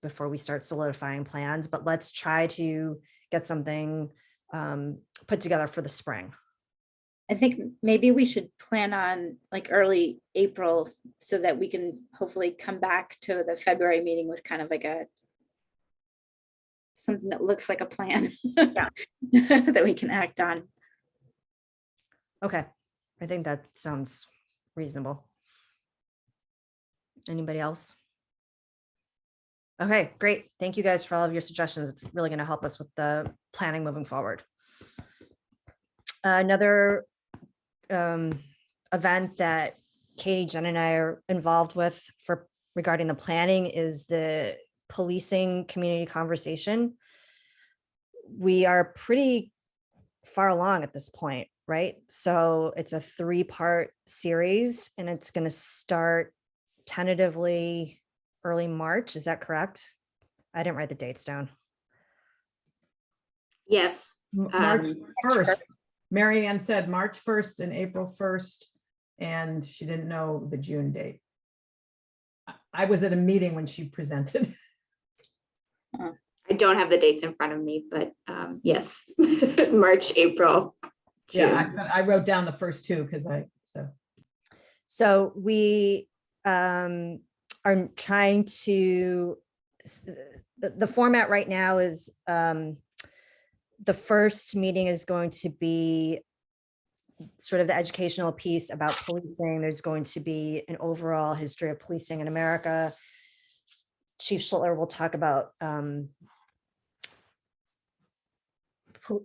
[SPEAKER 1] before we start solidifying plans, but let's try to get something put together for the spring.
[SPEAKER 3] I think maybe we should plan on like early April so that we can hopefully come back to the February meeting with kind of like something that looks like a plan that we can act on.
[SPEAKER 1] Okay, I think that sounds reasonable. Anybody else? Okay, great. Thank you guys for all of your suggestions. It's really going to help us with the planning moving forward. Another event that Katie, Jen, and I are involved with regarding the planning is the policing community conversation. We are pretty far along at this point, right? So it's a 3-part series and it's going to start tentatively early March. Is that correct? I didn't write the dates down.
[SPEAKER 8] Yes.
[SPEAKER 2] March 1st. Mary Ann said March 1st and April 1st, and she didn't know the June date. I was at a meeting when she presented.
[SPEAKER 8] I don't have the dates in front of me, but yes, March, April, June.
[SPEAKER 2] Yeah, I wrote down the first two because
[SPEAKER 1] So we are trying to, the format right now is the first meeting is going to be sort of the educational piece about policing. There's going to be an overall history of policing in America. Chief Schlittler will talk about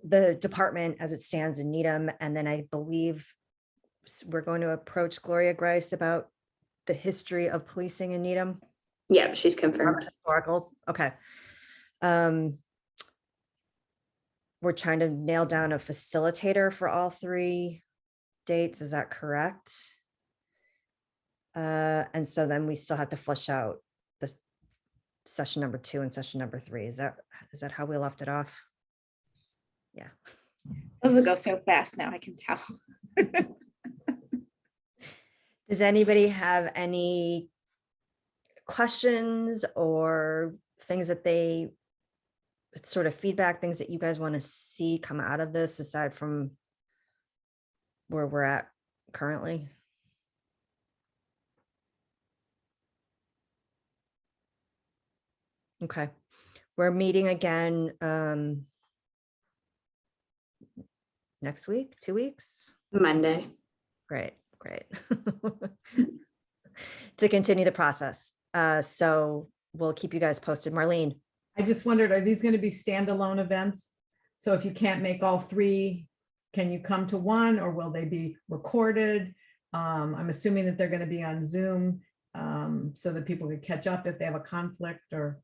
[SPEAKER 1] the department as it stands in Needham. And then I believe we're going to approach Gloria Grice about the history of policing in Needham.
[SPEAKER 8] Yeah, she's confirmed.
[SPEAKER 1] Historical. Okay. We're trying to nail down a facilitator for all 3 dates. Is that correct? And so then we still have to flesh out the session number 2 and session number 3. Is that how we left it off? Yeah.
[SPEAKER 3] Those will go so fast now, I can tell.
[SPEAKER 1] Does anybody have any questions or things that sort of feedback, things that you guys want to see come out of this aside from where we're at currently? Okay, we're meeting again next week, 2 weeks?
[SPEAKER 8] Monday.
[SPEAKER 1] Great, Great. To continue the process. So we'll keep you guys posted. Marlene,
[SPEAKER 2] I just wondered, are these going to be standalone events? So if you can't make all three, can you come to one, or will they be recorded? I'm assuming that they're going to be on Zoom, so that people could catch up if they have a conflict or.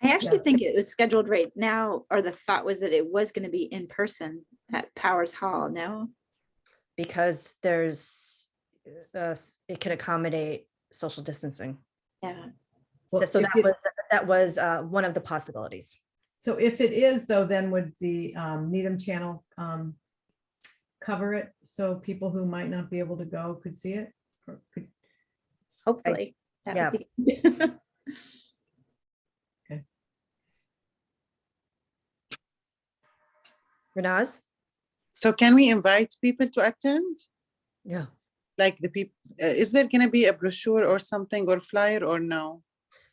[SPEAKER 3] I actually
[SPEAKER 2] Yeah.
[SPEAKER 3] think it was scheduled right now, or the thought was that it was going to be in person at Powers Hall. No,
[SPEAKER 1] because there's, it can accommodate social distancing.
[SPEAKER 3] yeah,
[SPEAKER 2] Well,
[SPEAKER 1] So
[SPEAKER 2] if
[SPEAKER 1] that was one of the possibilities.
[SPEAKER 2] So if it is though, then would the Needham channel cover it so people who might not be able to go could see it? Or could,
[SPEAKER 3] hopefully. That
[SPEAKER 1] yeah.
[SPEAKER 3] would be.
[SPEAKER 1] Renaz?
[SPEAKER 4] So can we invite people to attend?
[SPEAKER 1] Yeah.
[SPEAKER 4] Like the people, is there going to be a brochure or something or flyer or no?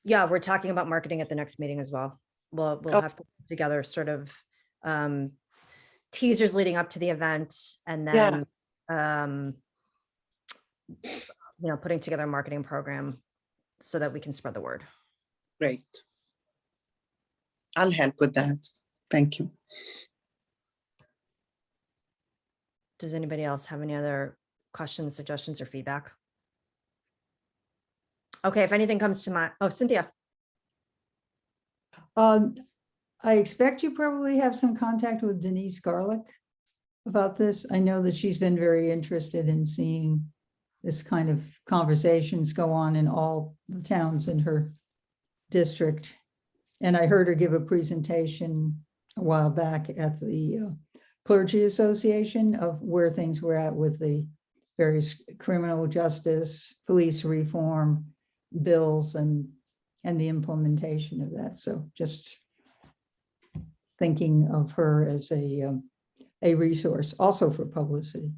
[SPEAKER 1] Yeah, we're talking about marketing at the next meeting as well. We'll
[SPEAKER 4] Oh.
[SPEAKER 1] have to put together sort of teasers leading up to the event, and
[SPEAKER 4] Yeah.
[SPEAKER 1] then putting together a marketing program so that we can spread the word.
[SPEAKER 4] Great. I'll help with that. Thank you.
[SPEAKER 1] Does anybody else have any other questions, suggestions, or feedback? Okay, if anything comes to mind, oh, Cynthia.
[SPEAKER 7] I expect you probably have some contact with Denise Garlick about this. I know that she's been very interested in seeing this kind of conversations go on in all the towns in her district. And I heard her give a presentation a while back at the Clergy Association of where things were at with the various criminal justice, police reform bills and the implementation of that. So just thinking of her as a resource also for publicity.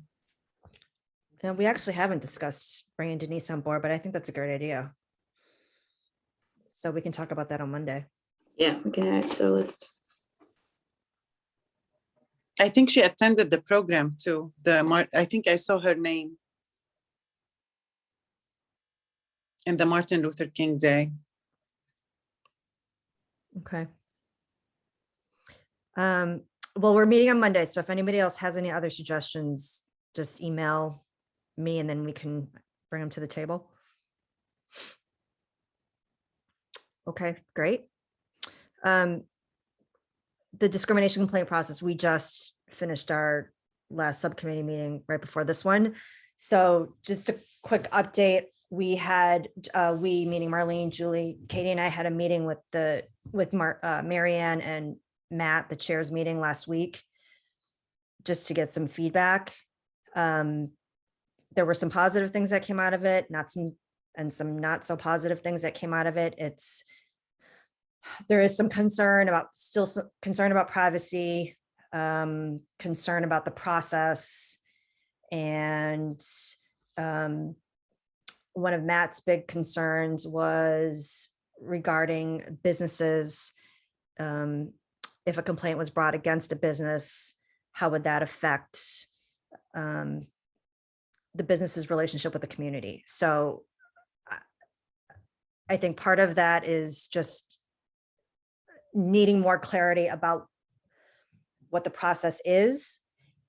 [SPEAKER 1] And we actually haven't discussed bringing Denise on board, but I think that's a great idea. So we can talk about that on Monday.
[SPEAKER 8] Yeah, we can add it to the list.
[SPEAKER 4] I think she attended the program too. I think I saw her name in the Martin Luther King Day.
[SPEAKER 1] Okay. Well, we're meeting on Monday, so if anybody else has any other suggestions, just email me and then we can bring them to the table. Okay, great. The discrimination complaint process, we just finished our last subcommittee meeting right before this one. So just a quick update. We had, we meaning Marlene, Julie, Katie and I had a meeting with Marianne and Matt, the chairs meeting last week, just to get some feedback. There were some positive things that came out of it, some not so positive things that came out of it. There is some concern about, still some concern about privacy, concern about the process. And one of Matt's big concerns was regarding businesses. If a complaint was brought against a business, how would that affect the business's relationship with the community? So I think part of that is just needing more clarity about what the process is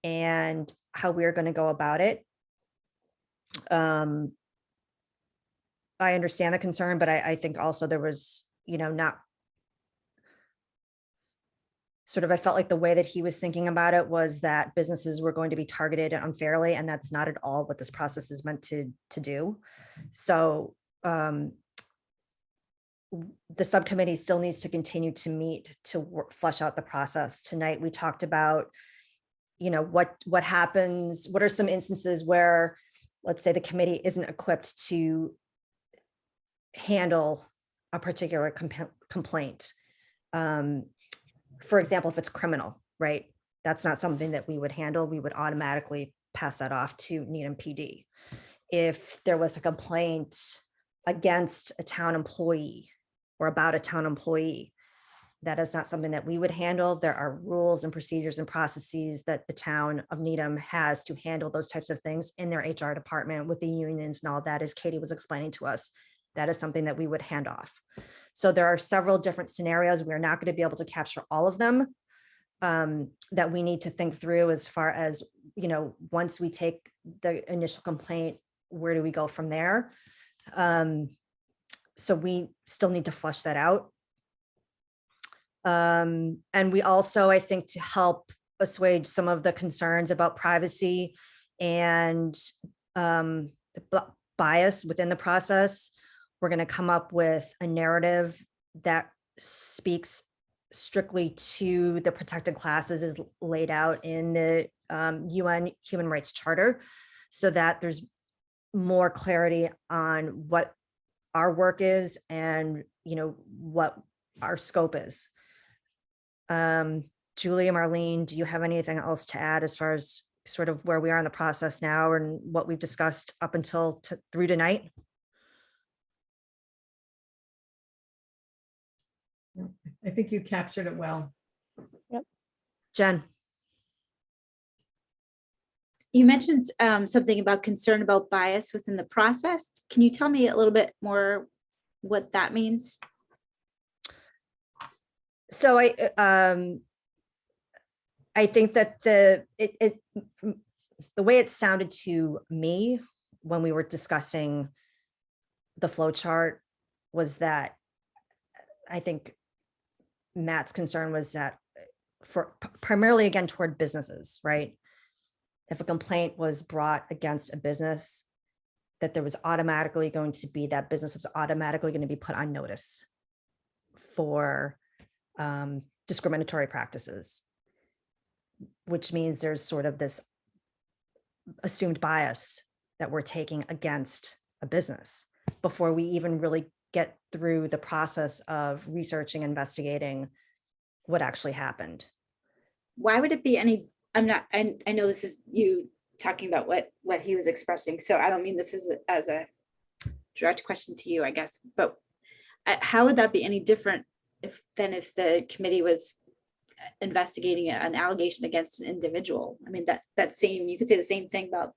[SPEAKER 1] and how we're going to go about it. I understand the concern, but I think also there was, not sort of, I felt like the way that he was thinking about it was that businesses were going to be targeted unfairly, and that's not at all what this process is meant to do. So the subcommittee still needs to continue to meet to flesh out the process. Tonight, we talked about, what happens, what are some instances where, let's say, the committee isn't equipped to handle a particular complaint. For example, if it's criminal, right? That's not something that we would handle. We would automatically pass that off to Needham PD. If there was a complaint against a town employee or about a town employee, That is not something that we would handle. There are rules and procedures and processes that the town of Needham has to handle those types of things in their HR department with the unions and all that, as Katie was explaining to us. That is something that we would hand off. So there are several different scenarios. We're not going to be able to capture all of them that we need to think through as far as, once we take the initial complaint, where do we go from there? So we still need to flush that out. And we also, I think, to help assuage some of the concerns about privacy and bias within the process, we're going to come up with a narrative that speaks strictly to the protected classes as laid out in the UN Human Rights Charter, so that there's more clarity on what our work is and what our scope is. Julie and Marlene, do you have anything else to add as far as sort of where we are in the process now and what we've discussed up until through tonight?
[SPEAKER 2] I think you captured it well.
[SPEAKER 1] Jen?
[SPEAKER 3] You mentioned something about concern about bias within the process. Can you tell me a little bit more what that means?
[SPEAKER 1] So I think that the way it sounded to me when we were discussing the flow chart was that I think Matt's concern was that for primarily again toward businesses, right? If a complaint was brought against a business, that there was automatically going to be that business was automatically going to be put on notice for discriminatory practices, which means there's sort of this assumed bias that we're taking against a business before we even really get through the process of researching, investigating what actually happened.
[SPEAKER 3] Why would it be any, I know this is you talking about what he was expressing, so I don't mean this as a direct question to you, I guess, but how would that be any different if the committee was investigating an allegation against an individual? I mean, you could say the same thing about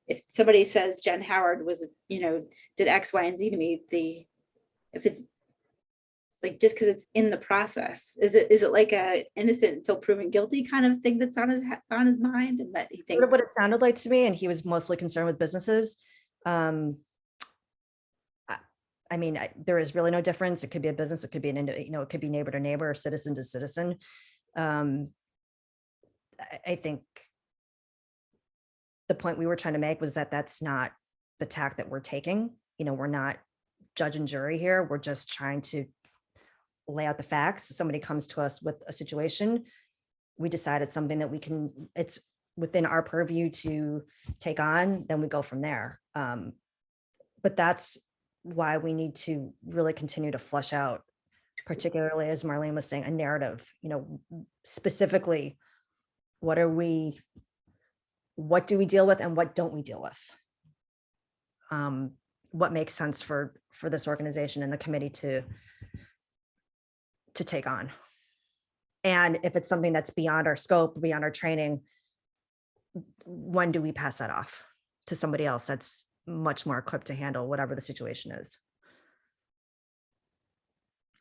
[SPEAKER 3] if somebody says Jen Howard was, did X, Y, and Z to me, if it's like, just because it's in the process, is it like a innocent until proven guilty kind of thing that's on his mind, and that he
[SPEAKER 1] Sort
[SPEAKER 3] thinks
[SPEAKER 1] of what it sounded like to me, and he was mostly concerned with businesses. I mean, there is really no difference. It could be a business, it could be it could be neighbor to neighbor, or citizen to citizen. I think the point we were trying to make was that that's not the tack that we're taking. We're not judge and jury here. We're just trying to lay out the facts. Somebody comes to us with a situation, we decide it's something that it's within our purview to take on, then we go from there. But that's why we need to really continue to flush out, particularly as Marlene was saying, a narrative, specifically, what do we deal with and what don't we deal with? What makes sense for this organization and the committee to take on. And if it's something that's beyond our scope, beyond our training, when do we pass that off to somebody else that's much more equipped to handle whatever the situation is?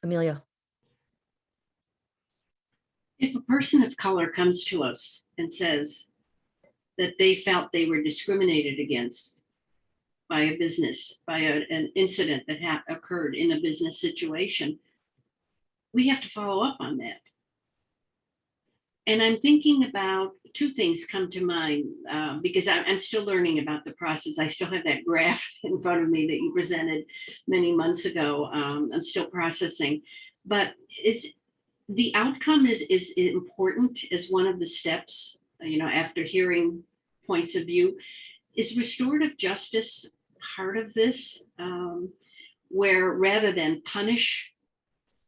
[SPEAKER 1] Amelia?
[SPEAKER 6] If a person of color comes to us and says that they felt they were discriminated against by a business, by an incident that occurred in a business situation, we have to follow up on that. And I'm thinking about two things come to mind because I'm still learning about the process. I still have that graph in front of me that you presented many months ago. I'm still processing, but the outcome is important as one of the steps, after hearing points of view. Is restorative justice part of this, where rather than punish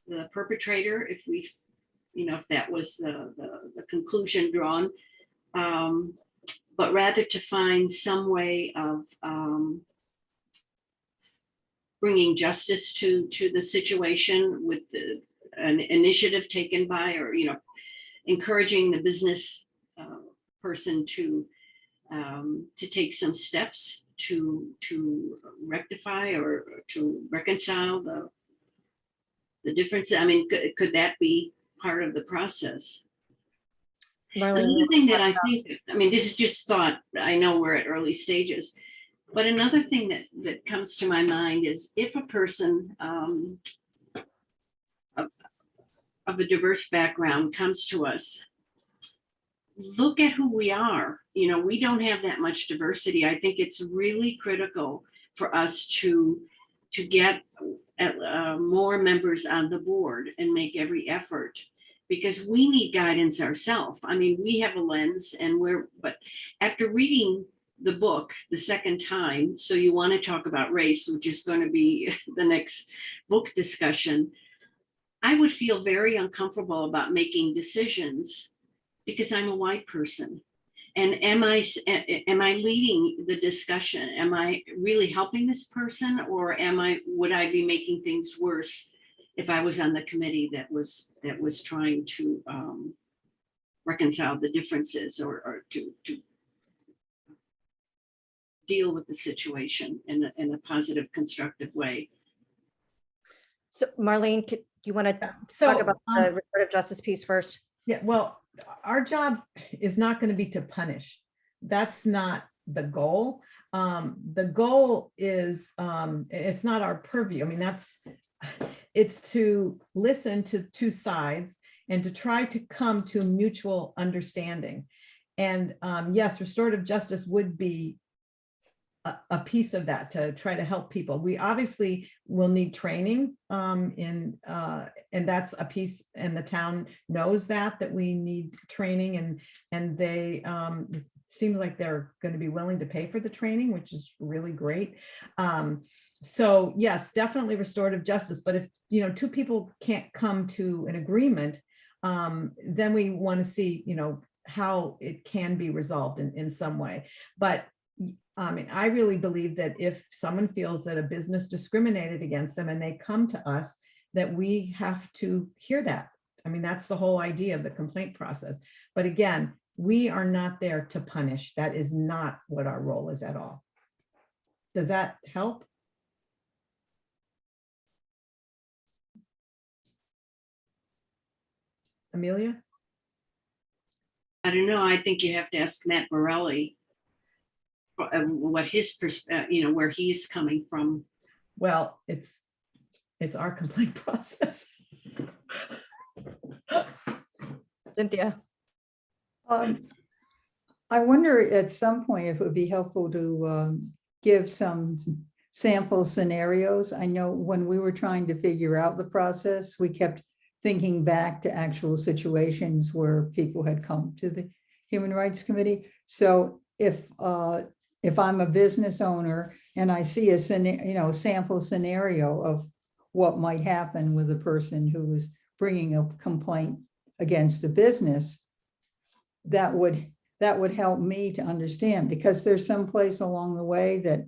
[SPEAKER 6] the perpetrator, if that was the conclusion drawn, but rather to find some way of bringing justice to the situation with the an initiative taken by, or, encouraging the business person to take some steps to rectify or to reconcile the difference? I mean, could that be part of the process?
[SPEAKER 1] Marlene,
[SPEAKER 6] Another thing that I think, I mean, this is just thought, I know we're at early stages, but another thing that comes to my mind is if a person of a diverse background comes to us, look at who we are. We don't have that much diversity. I think it's really critical for us to get more members on the board and make every effort, because we need guidance ourselves. I mean, we have a lens, but after reading the book the second time, so you want to talk about race, which is going to be the next book discussion, I would feel very uncomfortable about making decisions because I'm a white person. And am I leading the discussion? Am I really helping this person, or would I be making things worse if I was on the committee that was trying to reconcile the differences or to deal with the situation in a positive, constructive way?
[SPEAKER 1] so Marlene, you want to talk
[SPEAKER 2] So,
[SPEAKER 1] about the restorative justice piece first?
[SPEAKER 2] yeah, well, our job is not going to be to punish. That's not the goal. The goal is, it's not our purview. I mean, it's to listen to two sides and to try to come to a mutual understanding. And yes, restorative justice would be a piece of that, to try to help people. We obviously will need training and that's a piece, and the town knows that we need training, and they it seems like they're going to be willing to pay for the training, which is really great. So yes, definitely restorative justice. But if two people can't come to an agreement, then we want to see how it can be resolved in some way. But I mean, I really believe that if someone feels that a business discriminated against them and they come to us, that we have to hear that. I mean, that's the whole idea of the complaint process. But again, we are not there to punish. That is not what our role is at all. Does that help? Amelia?
[SPEAKER 6] I don't know. I think you have to ask Matt Borelli what his where he's coming from.
[SPEAKER 2] Well, it's our complaint process.
[SPEAKER 1] Cynthia?
[SPEAKER 7] I wonder at some point if it would be helpful to give some sample scenarios. I know when we were trying to figure out the process, we kept thinking back to actual situations where people had come to the Human Rights Committee. So if I'm a business owner and I see a sample scenario of what might happen with a person who is bringing a complaint against a business, that would help me to understand, because there's some place along the way that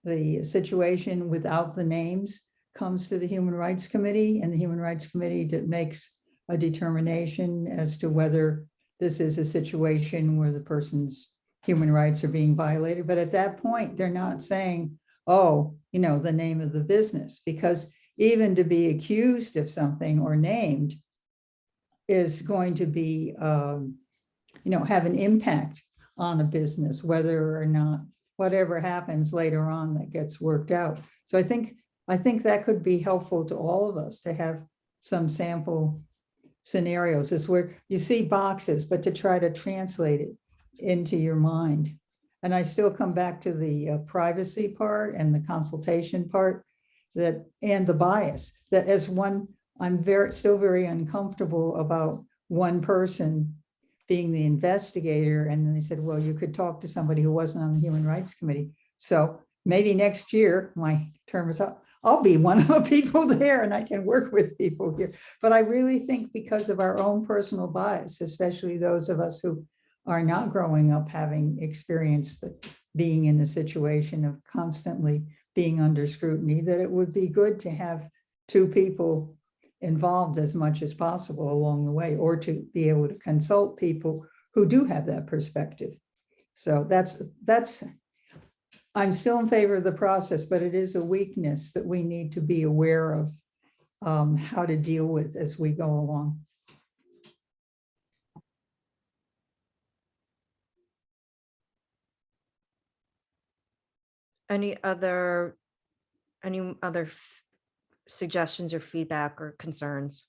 [SPEAKER 7] the situation without the names comes to the Human Rights Committee, and the Human Rights Committee makes a determination as to whether this is a situation where the person's human rights are being violated. But at that point, they're not saying, oh, the name of the business, because even to be accused of something or named is going to be, have an impact on a business, whether or not whatever happens later on that gets worked out. So I think that could be helpful to all of us to have some sample scenarios. Is where you see boxes, but to try to translate it into your mind. And I still come back to the privacy part and the consultation part, and the bias, that as one, I'm still very uncomfortable about one person being the investigator. And then they said, well, you could talk to somebody who wasn't on the Human Rights Committee. So maybe next year, my term is up, I'll be one of the people there and I can work with people here. But I really think because of our own personal bias, especially those of us who are not growing up having experienced being in the situation of constantly being under scrutiny, that it would be good to have two people involved as much as possible along the way, or to be able to consult people who do have that perspective. So that's, I'm still in favor of the process, but it is a weakness that we need to be aware of how to deal with as we go along.
[SPEAKER 1] Any other suggestions or feedback or concerns?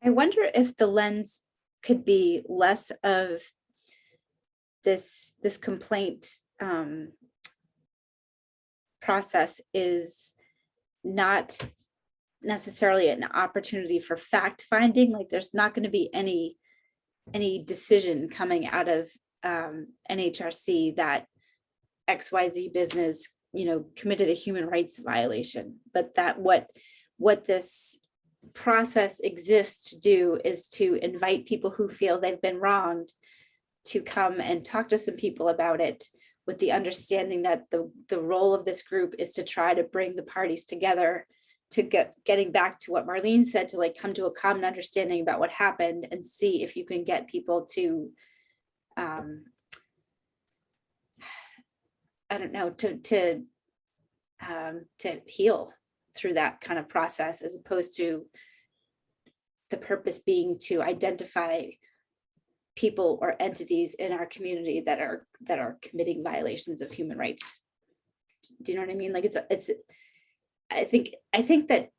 [SPEAKER 3] I wonder if the lens could be less of this complaint process is not necessarily an opportunity for fact finding. Like there's not going to be any decision coming out of NHRC that XYZ business, committed a human rights violation, but that what this process exists to do is to invite people who feel they've been wronged to come and talk to some people about it, with the understanding that the role of this group is to try to bring the parties together, to getting back to what Marlene said, to like come to a common understanding about what happened and see if you can get people to I don't know, to heal through that kind of process, as opposed to the purpose being to identify people or entities in our community that are committing violations of human rights. Do you know what I mean? Like I think that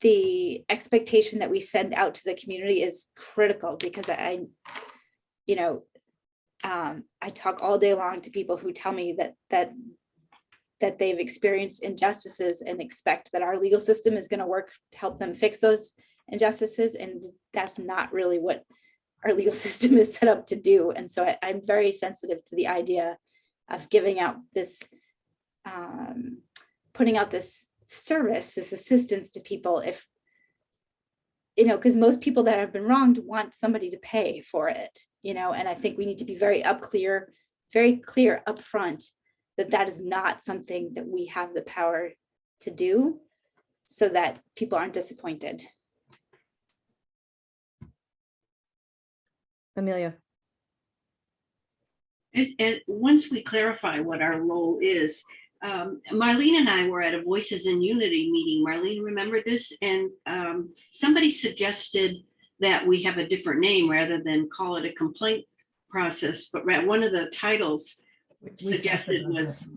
[SPEAKER 3] the expectation that we send out to the community is critical, because I talk all day long to people who tell me that they've experienced injustices and expect that our legal system is going to work to help them fix those injustices. And that's not really what our legal system is set up to do. And so I'm very sensitive to the idea of giving out this, putting out this service, this assistance to people, if, because most people that have been wronged want somebody to pay for it, and I think we need to be very clear upfront that is not something that we have the power to do, so that people aren't disappointed.
[SPEAKER 1] Amelia.
[SPEAKER 6] And once we clarify what our role is, Marlene and I were at a Voices in Unity meeting. Marlene, remember this? And somebody suggested that we have a different name rather than call it a complaint process, but one of the titles suggested was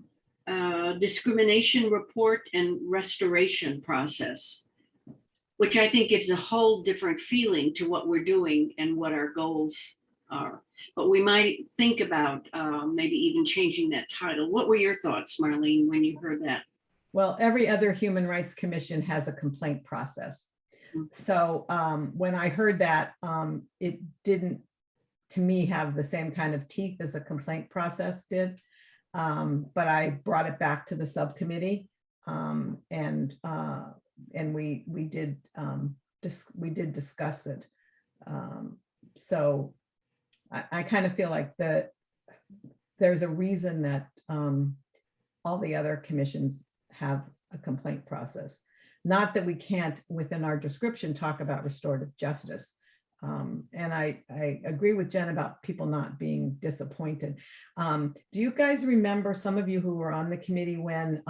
[SPEAKER 6] Discrimination Report and Restoration Process, which I think gives a whole different feeling to what we're doing and what our goals are. But we might think about maybe even changing that title. What were your thoughts, Marlene, when you heard that?
[SPEAKER 2] Well, every other human rights commission has a complaint process. So when I heard that, it didn't, to me, have the same kind of teeth as a complaint process did. But I brought it back to the subcommittee, and we did discuss it. So I kind of feel like that there's a reason that all the other commissions have a complaint process. Not that we can't, within our description, talk about restorative justice. And I agree with Jen about people not being disappointed. Do you guys remember, some of you who were on the committee, when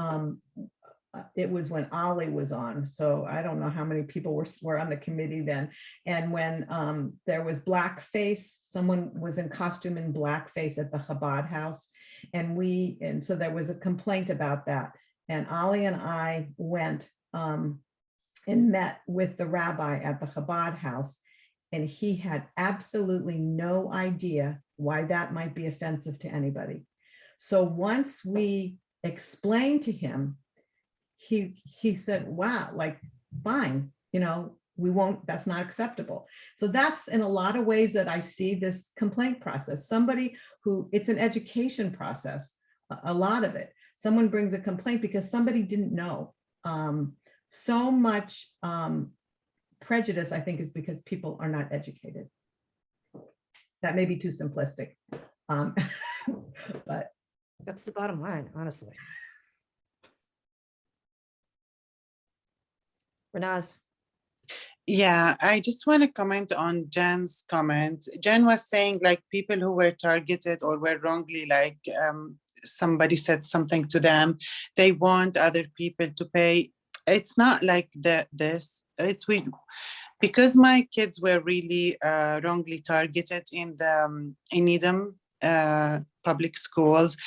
[SPEAKER 2] it was when Ollie was on? So I don't know how many people were on the committee then. And when there was blackface, someone was in costume in blackface at the Chabad house. And so there was a complaint about that. And Ollie and I went and met with the rabbi at the Chabad house. And he had absolutely no idea why that might be offensive to anybody. So once we explained to him, he said, wow, like, fine, we won't, that's not acceptable. So that's in a lot of ways that I see this complaint process. Somebody who, it's an education process, a lot of it. Someone brings a complaint because somebody didn't know. So much prejudice, I think, is because people are not educated. That may be too simplistic, but
[SPEAKER 1] That's the bottom line, honestly. Renaz?
[SPEAKER 4] Yeah, I just want to comment on Jen's comment. Jen was saying like people who were targeted or were wrongly like somebody said something to them, they want other people to pay. It's not like this. It's we because my kids were really wrongly targeted in the in Needham public schools.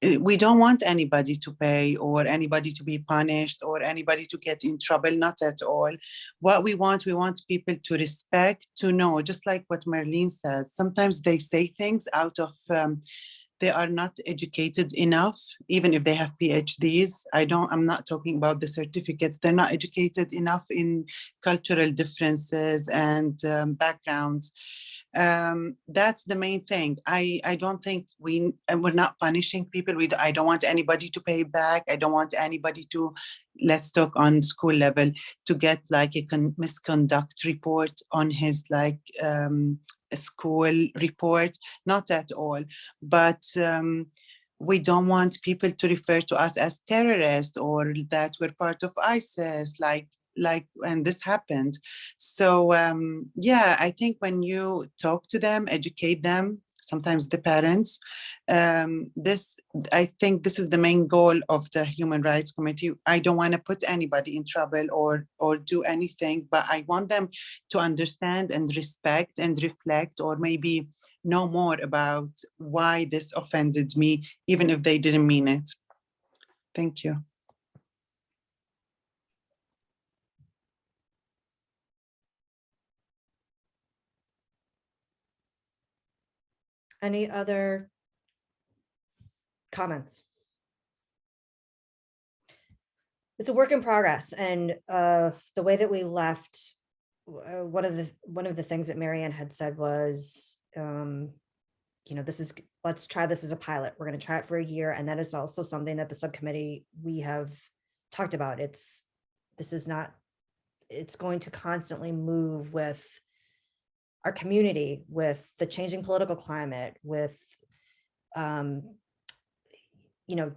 [SPEAKER 4] We don't want anybody to pay or anybody to be punished or anybody to get in trouble, not at all. What we want people to respect, to know, just like what Marlene says. Sometimes they say things out of, they are not educated enough, even if they have PhDs. I'm not talking about the certificates. They're not educated enough in cultural differences and backgrounds. That's the main thing. I don't think we're not punishing people. I don't want anybody to pay back. I don't want anybody to, let's talk on school level, to get like a misconduct report on his like a school report, not at all. But we don't want people to refer to us as terrorists or that we're part of ISIS, like when this happened. So yeah, I think when you talk to them, educate them, sometimes the parents, I think this is the main goal of the Human Rights Committee. I don't want to put anybody in trouble or do anything, but I want them to understand and respect and reflect, or maybe know more about why this offended me, even if they didn't mean it. Thank you.
[SPEAKER 1] Any other comments? It's a work in progress, and the way that we left, one of the things that Marianne had said was, let's try this as a pilot. We're going to try it for a year, and that is also something that the subcommittee we have talked about. It's going to constantly move with our community, with the changing political climate, with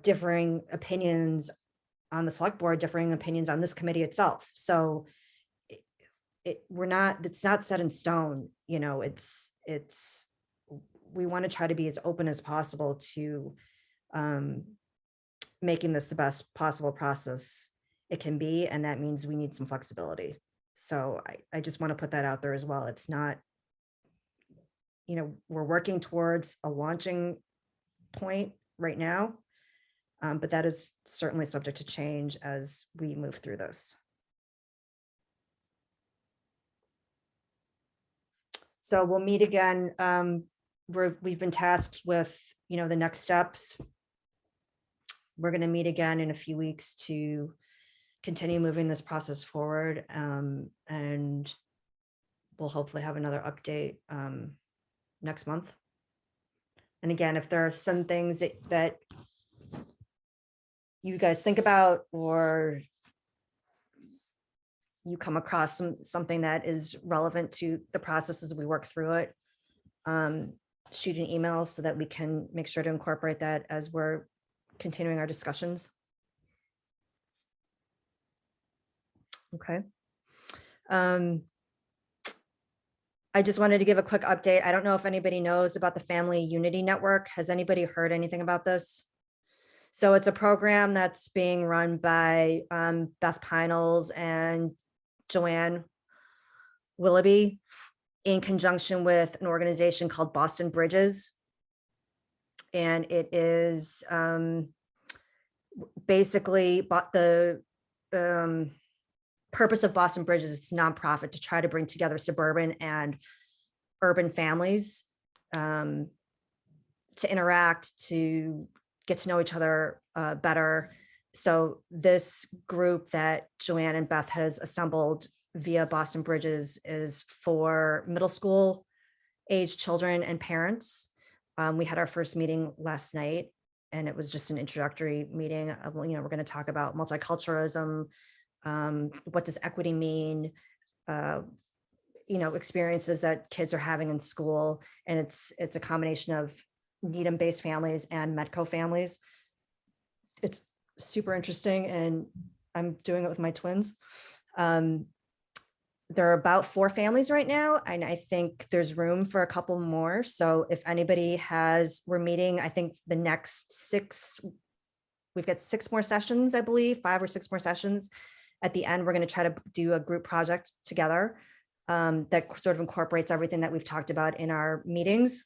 [SPEAKER 1] differing opinions on the select board, differing opinions on this committee itself. So it's not set in stone. We want to try to be as open as possible to making this the best possible process it can be, and that means we need some flexibility. So I just want to put that out there as well. It's not, we're working towards a launching point right now, but that is certainly subject to change as we move through this. So we'll meet again. We've been tasked with, the next steps. We're going to meet again in a few weeks to continue moving this process forward, and we'll hopefully have another update next month. And again, if there are some things that you guys think about, or you come across something that is relevant to the process as we work through it, shoot an email so that we can make sure to incorporate that as we're continuing our discussions. Okay. I just wanted to give a quick update. I don't know if anybody knows about the Family Unity Network. Has anybody heard anything about this? So it's a program that's being run by Beth Pinels and Joanne Willoughby in conjunction with an organization called Boston Bridges. And it is basically the purpose of Boston Bridges is nonprofit to try to bring together suburban and urban families to interact, to get to know each other better. So this group that Joanne and Beth has assembled via Boston Bridges is for middle school age children and parents. We had our first meeting last night, and it was just an introductory meeting. We're going to talk about multiculturalism. What does equity mean? Experiences that kids are having in school, and it's a combination of Needham-based families and Medco families. It's super interesting, and I'm doing it with my twins, There are about 4 families right now, and I think there's room for a couple more. So if anybody we're meeting, I think the next 6, we've got 6 more sessions, I believe, 5 or 6 more sessions. At the end, we're going to try to do a group project together that sort of incorporates everything that we've talked about in our meetings.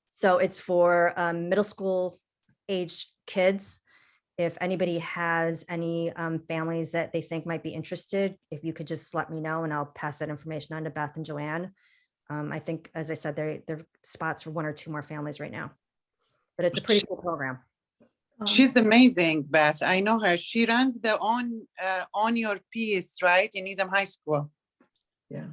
[SPEAKER 1] So it's for middle school age kids. If anybody has any families that they think might be interested, if you could just let me know and I'll pass that information on to Beth and Joanne. I think, as I said, there are spots for 1 or 2 more families right now, but it's a pretty cool program.
[SPEAKER 4] She's amazing, Beth. I know her. She runs the on your piece, right, in Needham High School.
[SPEAKER 2] Yeah.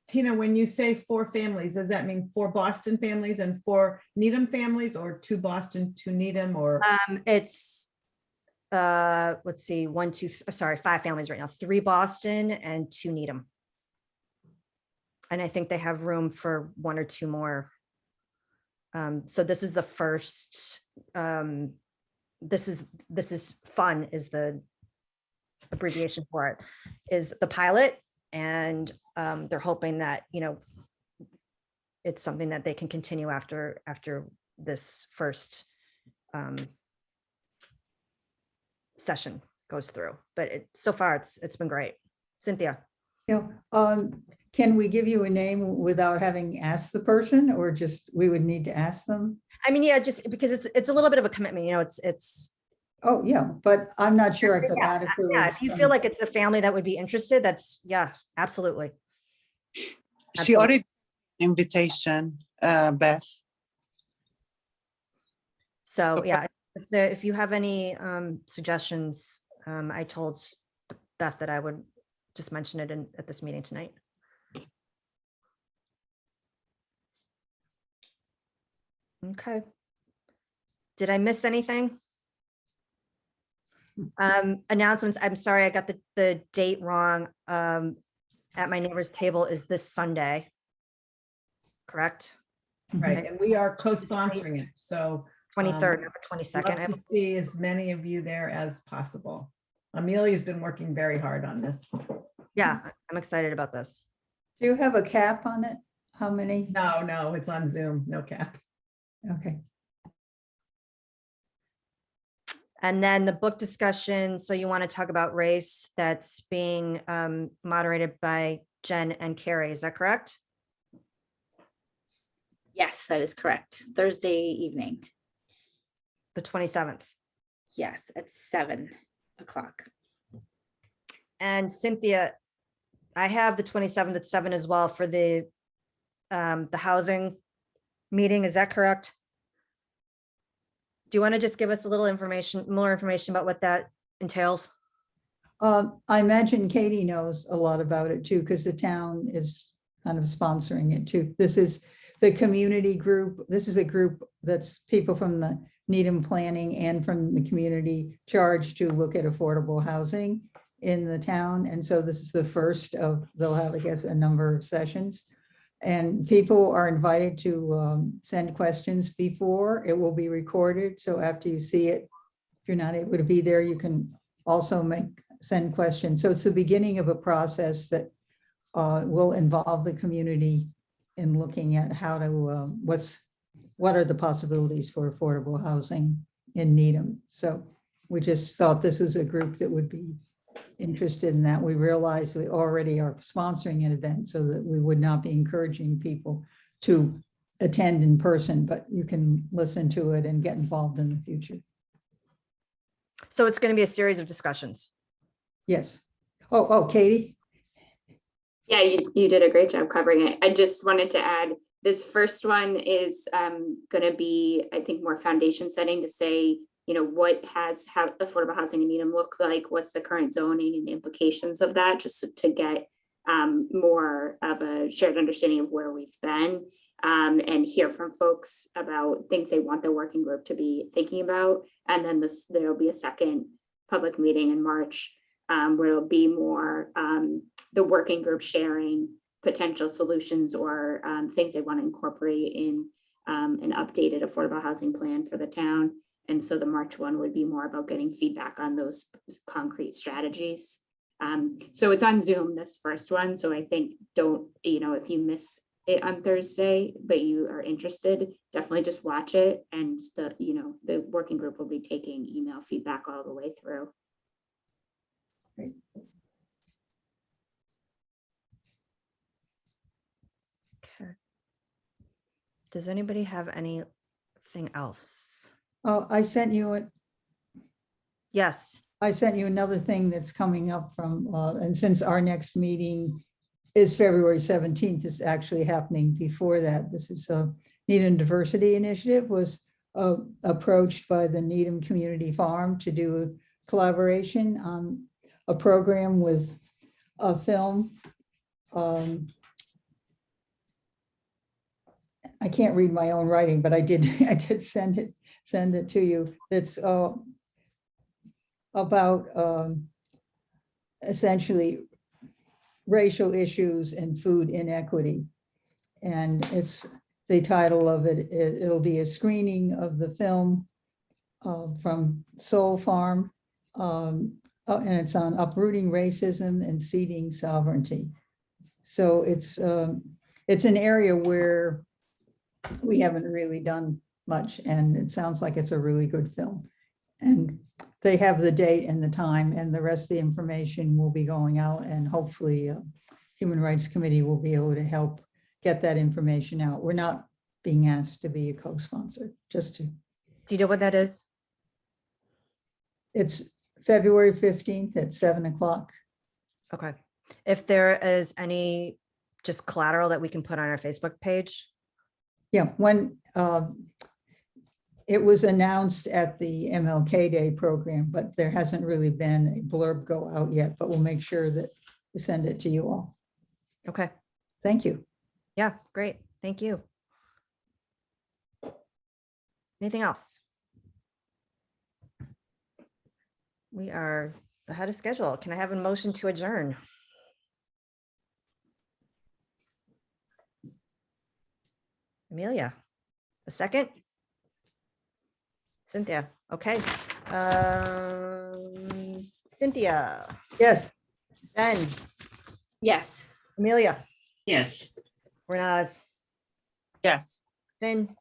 [SPEAKER 2] Tina, when you say 4 families, does that mean 4 Boston families and 4 Needham families, or 2 Boston, 2 Needham, or?
[SPEAKER 1] It's let's see, 5 families right now, 3 Boston and 2 Needham. And I think they have room for 1 or 2 more. So this is the first, this is fun is the abbreviation for it, is the pilot. And they're hoping that, it's something that they can continue after this first session goes through. But so far it's been great. Cynthia.
[SPEAKER 7] Yeah, can we give you a name without having asked the person, or just we would need to ask them?
[SPEAKER 1] I mean, yeah, just because it's a little bit of a commitment, it's.
[SPEAKER 7] Oh, yeah, but I'm not sure I could
[SPEAKER 1] Yeah,
[SPEAKER 7] adequately.
[SPEAKER 1] yeah, if you feel like it's a family that would be interested, yeah, absolutely.
[SPEAKER 4] She already invitation, Beth.
[SPEAKER 1] So,
[SPEAKER 4] Okay.
[SPEAKER 1] yeah, if you have any suggestions, I told Beth that I would just mention it at this meeting tonight. Okay. Did I miss anything? Announcements. I'm sorry, I got the date wrong. At my neighbor's table is this Sunday. Correct?
[SPEAKER 2] Right, and we are co-sponsoring it, so.
[SPEAKER 1] 23rd, not the
[SPEAKER 2] Love
[SPEAKER 1] 22nd.
[SPEAKER 2] to see as many of you there as possible. Amelia's been working very hard on this.
[SPEAKER 1] Yeah, I'm excited about this.
[SPEAKER 7] Do you have a cap on it? How many?
[SPEAKER 2] No, it's on Zoom, no cap.
[SPEAKER 7] Okay.
[SPEAKER 1] And then the book discussion. So you want to talk about race, that's being moderated by Jen and Carrie. Is that correct?
[SPEAKER 3] Yes, that is correct. Thursday evening.
[SPEAKER 1] The 27th.
[SPEAKER 3] Yes, at 7 o'clock.
[SPEAKER 1] And Cynthia, I have the 27th at 7 as well for the housing meeting. Is that correct? Do you want to just give us a little more information about what that entails?
[SPEAKER 7] I imagine Katie knows a lot about it too, because the town is kind of sponsoring it too. This is the community group. This is a group that's people from the Needham Planning and from the community charged to look at affordable housing in the town. And so this is the first of, they'll have, I guess, a number of sessions. And people are invited to send questions before. It will be recorded. So after you see it, if you're not able to be there, you can also send questions. So it's the beginning of a process that will involve the community in looking at how to, what are the possibilities for affordable housing in Needham. So we just thought this was a group that would be interested in that. We realized we already are sponsoring an event so that we would not be encouraging people to attend in person, but you can listen to it and get involved in the future.
[SPEAKER 1] So it's going to be a series of discussions.
[SPEAKER 7] Yes. Oh, Katie?
[SPEAKER 8] Yeah, you did a great job covering it. I just wanted to add, this first one is going to be, I think, more foundation setting to say, what has affordable housing in Needham look like? What's the current zoning and the implications of that, just to get more of a shared understanding of where we've been, and hear from folks about things they want the working group to be thinking about. And then there'll be a second public meeting in March where it'll be more the working group sharing potential solutions or things they want to incorporate in an updated affordable housing plan for the town. And so the March one would be more about getting feedback on those concrete strategies. So it's on Zoom, this first one. So I think if you miss it on Thursday, but you are interested, definitely just watch it. And the working group will be taking email feedback all the way through.
[SPEAKER 1] Okay. Does anybody have anything else?
[SPEAKER 7] Oh,
[SPEAKER 1] Yes.
[SPEAKER 7] I sent you another thing that's coming up from, and since our next meeting is February 17th, it's actually happening before that. This is a Needham Diversity Initiative was approached by the Needham Community Farm to do a collaboration on a program with a film. I can't read my own writing, but I did send it to you. It's about essentially racial issues and food inequity. And it's the title of it, it'll be a screening of the film from Soul Farm. And it's on uprooting racism and seeding sovereignty. So it's an area where we haven't really done much, and it sounds like it's a really good film. And they have the date and the time, and the rest of the information will be going out, and hopefully Human Rights Committee will be able to help get that information out. We're not being asked to be a co-sponsor, just to.
[SPEAKER 1] Do you know what that is?
[SPEAKER 7] It's February 15th at 7 o'clock.
[SPEAKER 1] Okay. If there is any just collateral that we can put on our Facebook page.
[SPEAKER 7] Yeah, when it was announced at the MLK Day program, but there hasn't really been a blurb go out yet, but we'll make sure that we send it to you all.
[SPEAKER 1] Okay.
[SPEAKER 7] Thank you.
[SPEAKER 1] Yeah, great. Thank you. Anything else? We are ahead of schedule. Can I have a motion to adjourn? Amelia, a second? Cynthia, okay. Cynthia,
[SPEAKER 7] Yes.
[SPEAKER 1] Ben,
[SPEAKER 3] Yes.
[SPEAKER 1] Amelia,
[SPEAKER 6] Yes.
[SPEAKER 1] Renaz,
[SPEAKER 4] Yes.
[SPEAKER 1] Finn,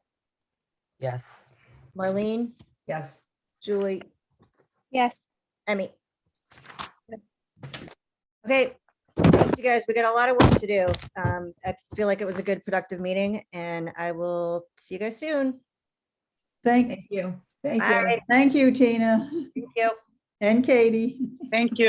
[SPEAKER 9] Yes.
[SPEAKER 1] Marlene,
[SPEAKER 2] Yes.
[SPEAKER 1] Julie,
[SPEAKER 5] Yes.
[SPEAKER 1] Emmy. Okay, thanks you guys. We got a lot of work to do. I feel like it was a good productive meeting, and I will see you guys soon.
[SPEAKER 2] Thank you. Thank you.
[SPEAKER 1] Bye.
[SPEAKER 7] Thank you, Tina
[SPEAKER 1] Thank you.
[SPEAKER 7] and Katie.
[SPEAKER 4] Thank you.